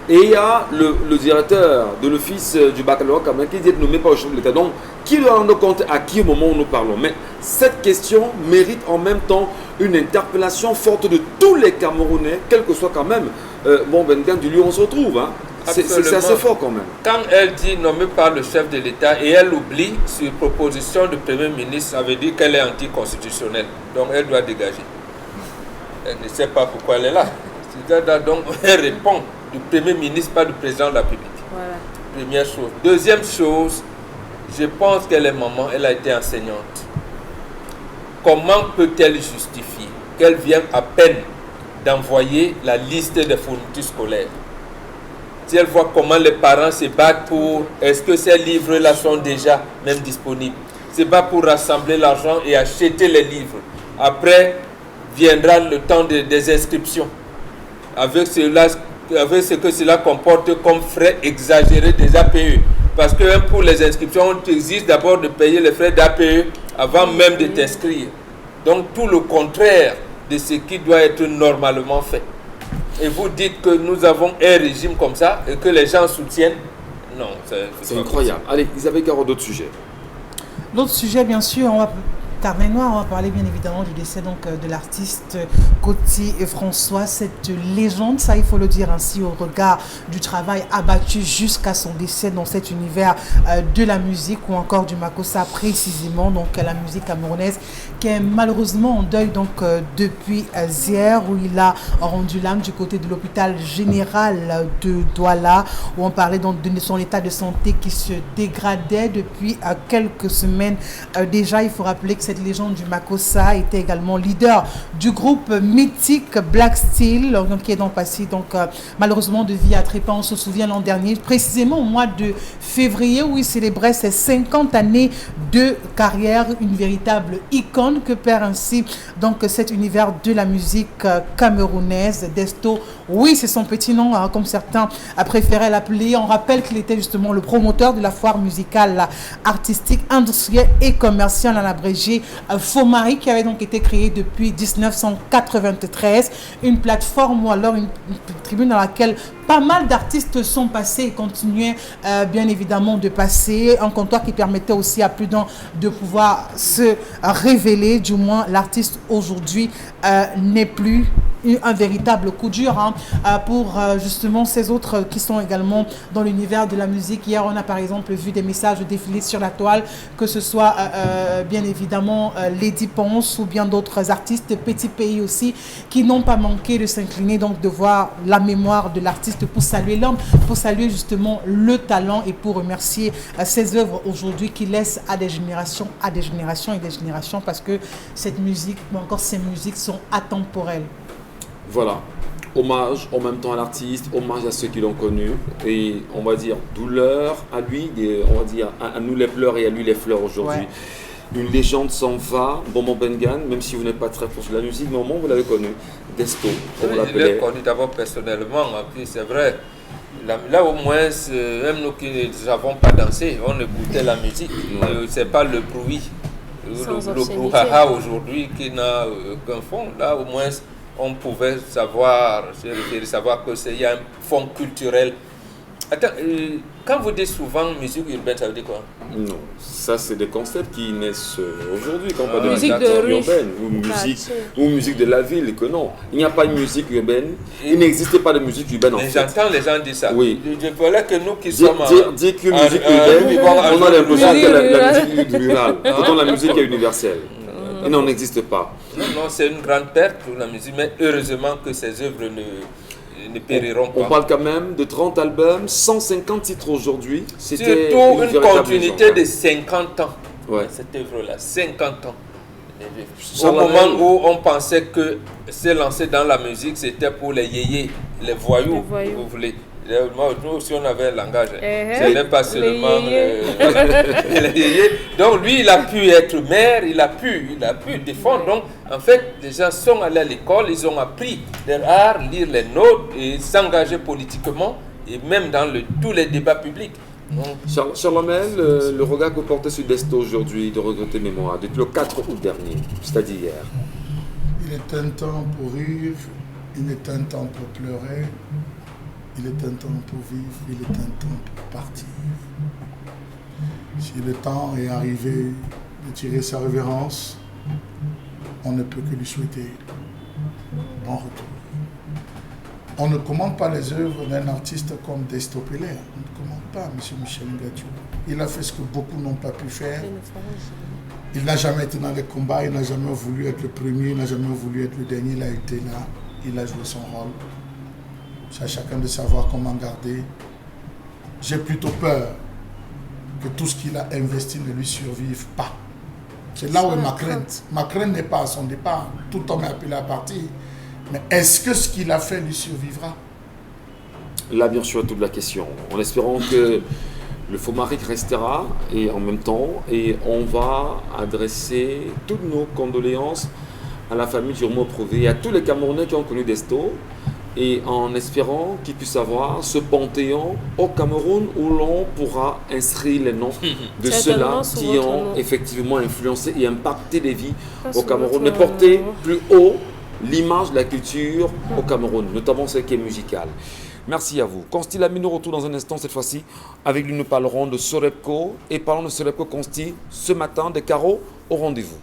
et il y a le directeur de l'office du baccalauréat Camerounais qui dit être nommé par le chef de l'État. Donc, qui doit rendre compte à qui au moment où nous parlons? Mais cette question mérite en même temps une interpellation forte de tous les Camerounais, quel que soit quand même Bengan, du lieu où on se retrouve. Hein. C'est assez fort quand même. Quand elle dit nommée par le chef de l'État et elle oublie sur proposition du Premier ministre, ça veut dire qu'elle est anticonstitutionnelle. Donc elle doit dégager. Elle ne sait pas pourquoi elle est là. Donc elle répond du Premier ministre, pas du Président de la République. Voilà. Première chose. Deuxième chose, je pense qu'elle est maman, elle a été enseignante. Comment peut-elle justifier qu'elle vient à peine d'envoyer la liste des fournitures scolaires? Si elle voit comment les parents se battent pour, est-ce que ces livres-là sont déjà même disponibles? Se battent pour rassembler l'argent et acheter les livres. Après, viendra le temps des inscriptions. Avec ce que cela comporte comme frais exagérés des APE. Parce que pour les inscriptions, on exige d'abord de payer les frais d'APE avant même de t'inscrire. Donc tout le contraire de ce qui doit être normalement fait. Et vous dites que nous avons un régime comme ça et que les gens soutiennent. Non, c'est incroyable. Allez, Isabelle Caro, d'autres sujets. D'autres sujets, bien sûr, on va... Carnet Noir, on va parler bien évidemment du décès donc, de l'artiste Coty et François, cette légende, ça il faut le dire ainsi, au regard du travail abattu jusqu'à son décès dans cet univers de la musique ou encore du Makossa précisément, donc la musique camerounaise qui est malheureusement en deuil donc depuis hier où il a rendu l'âme du côté de l'hôpital général de Douala où on parlait donc de son état de santé qui se dégradait depuis quelques semaines déjà. Il faut rappeler que cette légende du Makossa était également leader du groupe mythique Black Steel, qui est donc passé malheureusement de vie à trépas. On se souvient l'an dernier, précisément au mois de février, où il célébrait ses 50 années de carrière, une véritable icône que perd ainsi donc cet univers de la musique camerounaise. Desto, oui, c'est son petit nom, hein, comme certains préféraient l'appeler. On rappelle qu'il était justement le promoteur de la foire musicale, artistique, industrielle et commerciale en abrégé Fomari, qui avait donc été créée depuis 1993, une plateforme ou alors une tribune dans laquelle pas mal d'artistes sont passés et continuaient bien évidemment de passer, un comptoir qui permettait aussi à plus d'un de pouvoir se révéler. Du moins l'artiste aujourd'hui n'est plus un véritable coup dur pour justement ces autres qui sont également dans l'univers de la musique. Hier on a par exemple vu des messages défiler sur la toile, que ce soit bien évidemment Lady Ponce ou bien d'autres artistes, Petit Pays aussi, qui n'ont pas manqué de s'incliner, donc de voir la mémoire de l'artiste pour saluer l'homme, pour saluer justement le talent et pour remercier ses œuvres aujourd'hui qui laissent à des générations et des générations, parce que cette musique, mais encore ces musiques sont atemporelles. Voilà, hommage en même temps à l'artiste, hommage à ceux qui l'ont connu et on va dire douleur à lui, on va dire à nous les pleurs et à lui les fleurs aujourd'hui. Ouais. Une légende s'en va, Bobo Bengan, même si vous n'êtes pas très proche de la musique, mais au moins vous l'avez connu, Desto, comme on l'appelait. Je l'ai connu d'abord personnellement, puis c'est vrai, là au moins, même nous qui ne savons pas danser, on écoutait la musique, c'est pas le bruit, le brouhaha aujourd'hui qui n'a aucun fond, là au moins on pouvait savoir qu'il y a un fond culturel Attends, quand vous dites souvent musique urbaine, ça veut dire quoi? Non, ça c'est des concepts qui naissent aujourd'hui quand on parle de Musique musique de rue. urbaine ou musique de la ville, que non. Il n'y a pas de musique urbaine, il n'existait pas de musique urbaine en Mais fait. j'entends les gens dire ça. Oui. Je voulais que nous qui sommes Dire que musique urbaine, on a l'impression que la musique rurale, pourtant la musique est universelle. Et non, n'existe pas. Non, c'est une grande perte pour la musique, mais heureusement que ces œuvres ne périront pas. On parle quand même de 30 albums, 150 titres aujourd'hui. C'était surtout une véritable continuité légende. de 50 ans. Ouais. Cette œuvre-là, 50 ans. Au Charles moment Hamel. où on pensait que se lancer dans la musique, c'était pour les yéyés, les voyous, Les voyous. vous voulez. Moi, nous aussi, on avait un langage. Eh, Ce n'est pas seulement yéyés. les yéyés. Donc, lui, il a pu être maire, il a pu défendre. Donc, en fait, les gens sont allés à l'école, ils ont appris leur art, lire les notes et s'engager politiquement, et même dans tous les débats publics. Donc, Charles Hamel, le regard que vous portez sur Desto aujourd'hui, de regretter mémoire, depuis le 4 août dernier, c'est-à-dire hier. Il est un temps pour rire, il est un temps pour pleurer, il est un temps pour vivre, il est un temps pour partir. Si le temps est arrivé de tirer sa révérence, on ne peut que lui souhaiter bon retour. On ne commande pas les œuvres d'un artiste comme Desto Pélé. On ne commande pas M. Michel Ngathio. Il a fait ce que beaucoup n'ont pas pu faire. Il n'a jamais été dans les combats, il n'a jamais voulu être le premier, il n'a jamais voulu être le dernier. Il a été là, il a joué son rôle. C'est à chacun de savoir comment garder. J'ai plutôt peur que tout ce qu'il a investi ne lui survive pas. C'est là où est ma crainte. Ma crainte n'est pas à son départ. Tout homme est appelé à partir. Mais est-ce que ce qu'il a fait lui survivra? Là, bien sûr, toute la question. En espérant que le Fomaric restera et en même temps, et on va adresser toutes nos condoléances à la famille Durmo Prouvé et à tous les Camerounais qui ont connu Desto, et en espérant qu'ils puissent avoir ce panthéon au Cameroun où l'on pourra inscrire les noms de ceux-là Certainement sous qui votre ont nom. effectivement influencé et impacté des vies Pas au sous Cameroun, votre et porter plus haut l'image de la culture au Cameroun, notamment celle qui est musicale. Merci à vous. Consti Lamine nous retourne dans un instant cette fois-ci. Avec lui, nous parlerons de Sorepco. Et parlons de Sorepco, Consti, ce matin, des carreaux au rendez-vous.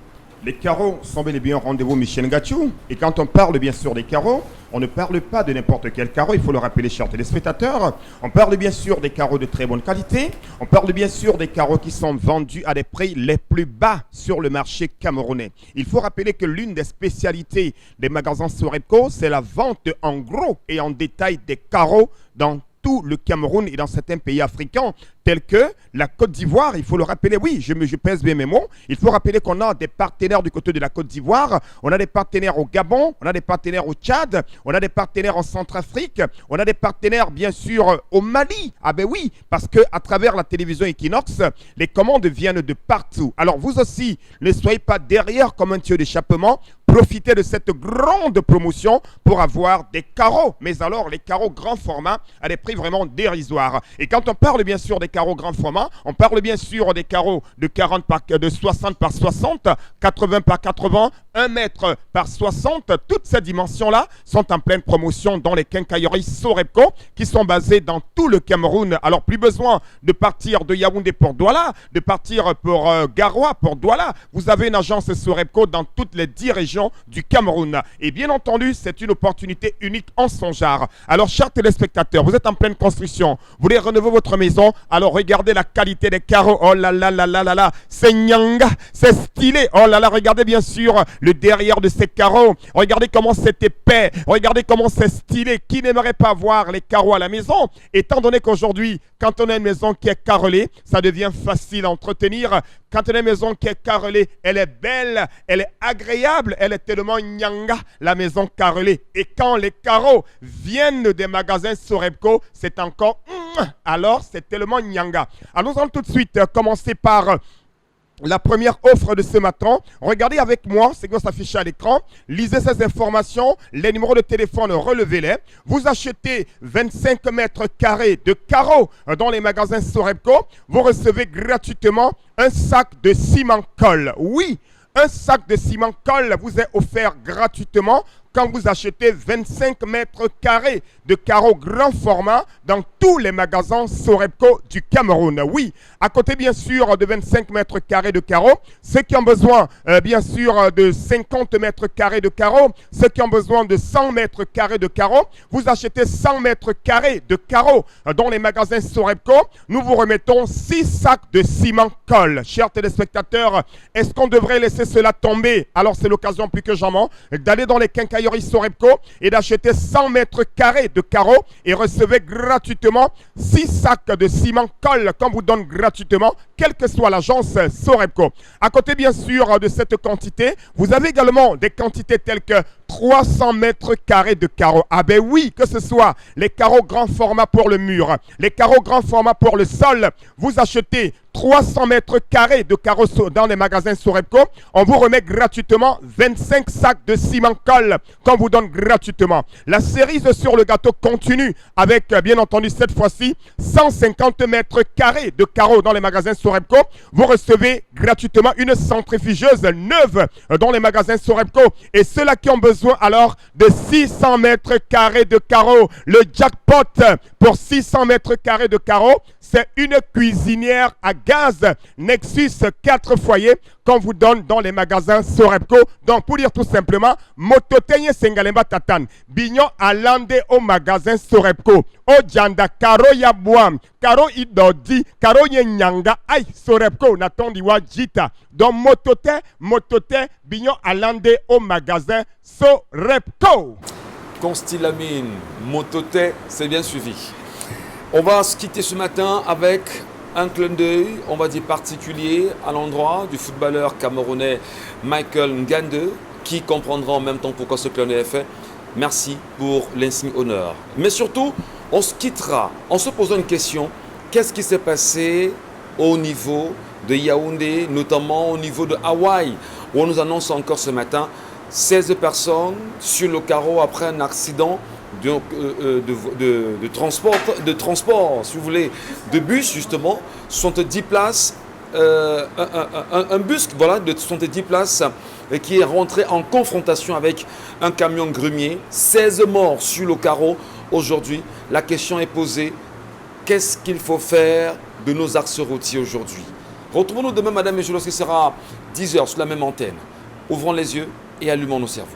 Les carreaux sont bel et bien au rendez-vous Michel Ngathio. Et quand on parle bien sûr des carreaux, on ne parle pas de n'importe quel carreau, il faut le rappeler, chers téléspectateurs. On parle bien sûr des carreaux de très bonne qualité. On parle bien sûr des carreaux qui sont vendus à des prix les plus bas sur le marché camerounais. Il faut rappeler que l'une des spécialités des magasins Sorepco, c'est la vente en gros et en détail des carreaux dans tout le Cameroun et dans certains pays africains tels que la Côte d'Ivoire. Il faut le rappeler, oui, je pèse bien mes mots. Il faut rappeler qu'on a des partenaires du côté de la Côte d'Ivoire, on a des partenaires au Gabon, on a des partenaires au Tchad, on a des partenaires en Centrafrique, on a des partenaires bien sûr au Mali. Ah ben oui, parce que à travers la télévision Equinox, les commandes viennent de partout. Alors vous aussi, ne soyez pas derrière comme un tuyau d'échappement. Profitez de cette grande promotion pour avoir des carreaux. Mais alors, les carreaux grand format à des prix vraiment dérisoires. Et quand on parle bien sûr des carreaux grand format, on parle bien sûr des carreaux de 60 par 60, 80 par 80, 1 mètre par 60. Toutes ces dimensions-là sont en pleine promotion dans les quincailleries Sorepco qui sont basées dans tout le Cameroun. Alors, plus besoin de partir de Yaoundé pour Douala, de partir pour Garoua pour Douala. Vous avez une agence Sorepco dans toutes les 10 régions du Cameroun. Et bien entendu, c'est une opportunité unique en son genre. Alors, chers téléspectateurs, vous êtes en pleine construction. Vous voulez rénover votre maison? Alors, regardez la qualité des carreaux. Oh là là là là là là. C'est nyanga, c'est stylé. Oh là là, regardez bien sûr le derrière de ces carreaux. Regardez comment c'est épais. Regardez comment c'est stylé. Qui n'aimerait pas voir les carreaux à la maison? Étant donné qu'aujourd'hui, quand on a une maison qui est carrelée, ça devient facile à entretenir. Quand on a une maison qui est carrelée, elle est belle, elle est agréable, elle est tellement nyanga, la maison carrelée. Et quand les carreaux viennent des magasins Sorepco, c'est encore alors c'est tellement nyanga. Alors nous allons tout de suite commencer par la première offre de ce matin. Regardez avec moi, c'est que ça s'affiche à l'écran. Lisez ces informations, les numéros de téléphone, relevez-les. Vous achetez 25 mètres carrés de carreaux dans les magasins Sorepco. Vous recevez gratuitement un sac de ciment colle. Oui, un sac de ciment colle vous est offert gratuitement quand vous achetez 25 mètres carrés de carreaux grand format dans tous les magasins Sorepco du Cameroun. Oui, à côté bien sûr de 25 mètres carrés de carreaux, ceux qui ont besoin bien sûr de 50 mètres carrés de carreaux, ceux qui ont besoin de 100 mètres carrés de carreaux, vous achetez 100 mètres carrés de carreaux dans les magasins Sorepco. Nous vous remettons 6 sacs de ciment colle. Chers téléspectateurs, est-ce qu'on devrait laisser cela tomber? Alors c'est l'occasion plus que jamais d'aller dans les quincailleries Sorepco et d'acheter 100 mètres carrés de carreaux et recevez gratuitement 6 sacs de ciment colle qu'on vous donne gratuitement, quelle que soit l'agence Sorepco. À côté bien sûr de cette quantité, vous avez également des quantités telles que 300 mètres carrés de carreaux. Ah ben oui, que ce soit les carreaux grand format pour le mur, les carreaux grand format pour le sol, vous achetez 300 mètres carrés de carreaux dans les magasins Sorepco, on vous remet gratuitement 25 sacs de ciment colle qu'on vous donne gratuitement. La cerise sur le gâteau continue avec, bien entendu, cette fois-ci, 150 mètres carrés de carreaux dans les magasins Sorepco. Vous recevez gratuitement une centrifugeuse neuve dans les magasins Sorepco. Et ceux-là qui ont besoin alors de 600 mètres carrés de carreaux, le jackpot pour 600 mètres carrés de carreaux, c'est une cuisinière à gaz Nexus 4 foyers qu'on vous donne dans les magasins Sorepco. Donc, pour dire tout simplement, Mototenye Sengalemba Tatan, Bignon Alande au magasin Sorepco. O Janda, Karo Yabuam, Karo Idodi, Karo Yenyanga, Aïe, Sorepco, Natondiwa Jita. Donc, Motote, Bignon Alande au magasin Sorepco. Constilamine, Motote, c'est bien suivi. On va se quitter ce matin avec un clin d'œil, on va dire particulier, à l'endroit du footballeur camerounais Michael Ngande, qui comprendra en même temps pourquoi ce clin d'œil est fait. Merci pour l'insigne honneur. Mais surtout, on se quittera en se posant une question. Qu'est-ce qui s'est passé au niveau de Yaoundé, notamment au niveau de Hawaï, où on nous annonce encore ce matin 16 personnes sur le carreau après un accident de transport, si vous voulez, de bus justement, 70 places, un bus voilà, de 70 places qui est rentré en confrontation avec un camion grumier, 16 morts sur le carreau. Aujourd'hui, la question est posée, qu'est-ce qu'il faut faire de nos axes routiers aujourd'hui? Retrouvons-nous demain, madame et messieurs, lorsqu'il sera 10h sur la même antenne. Ouvrons les yeux et allumons nos cerveaux.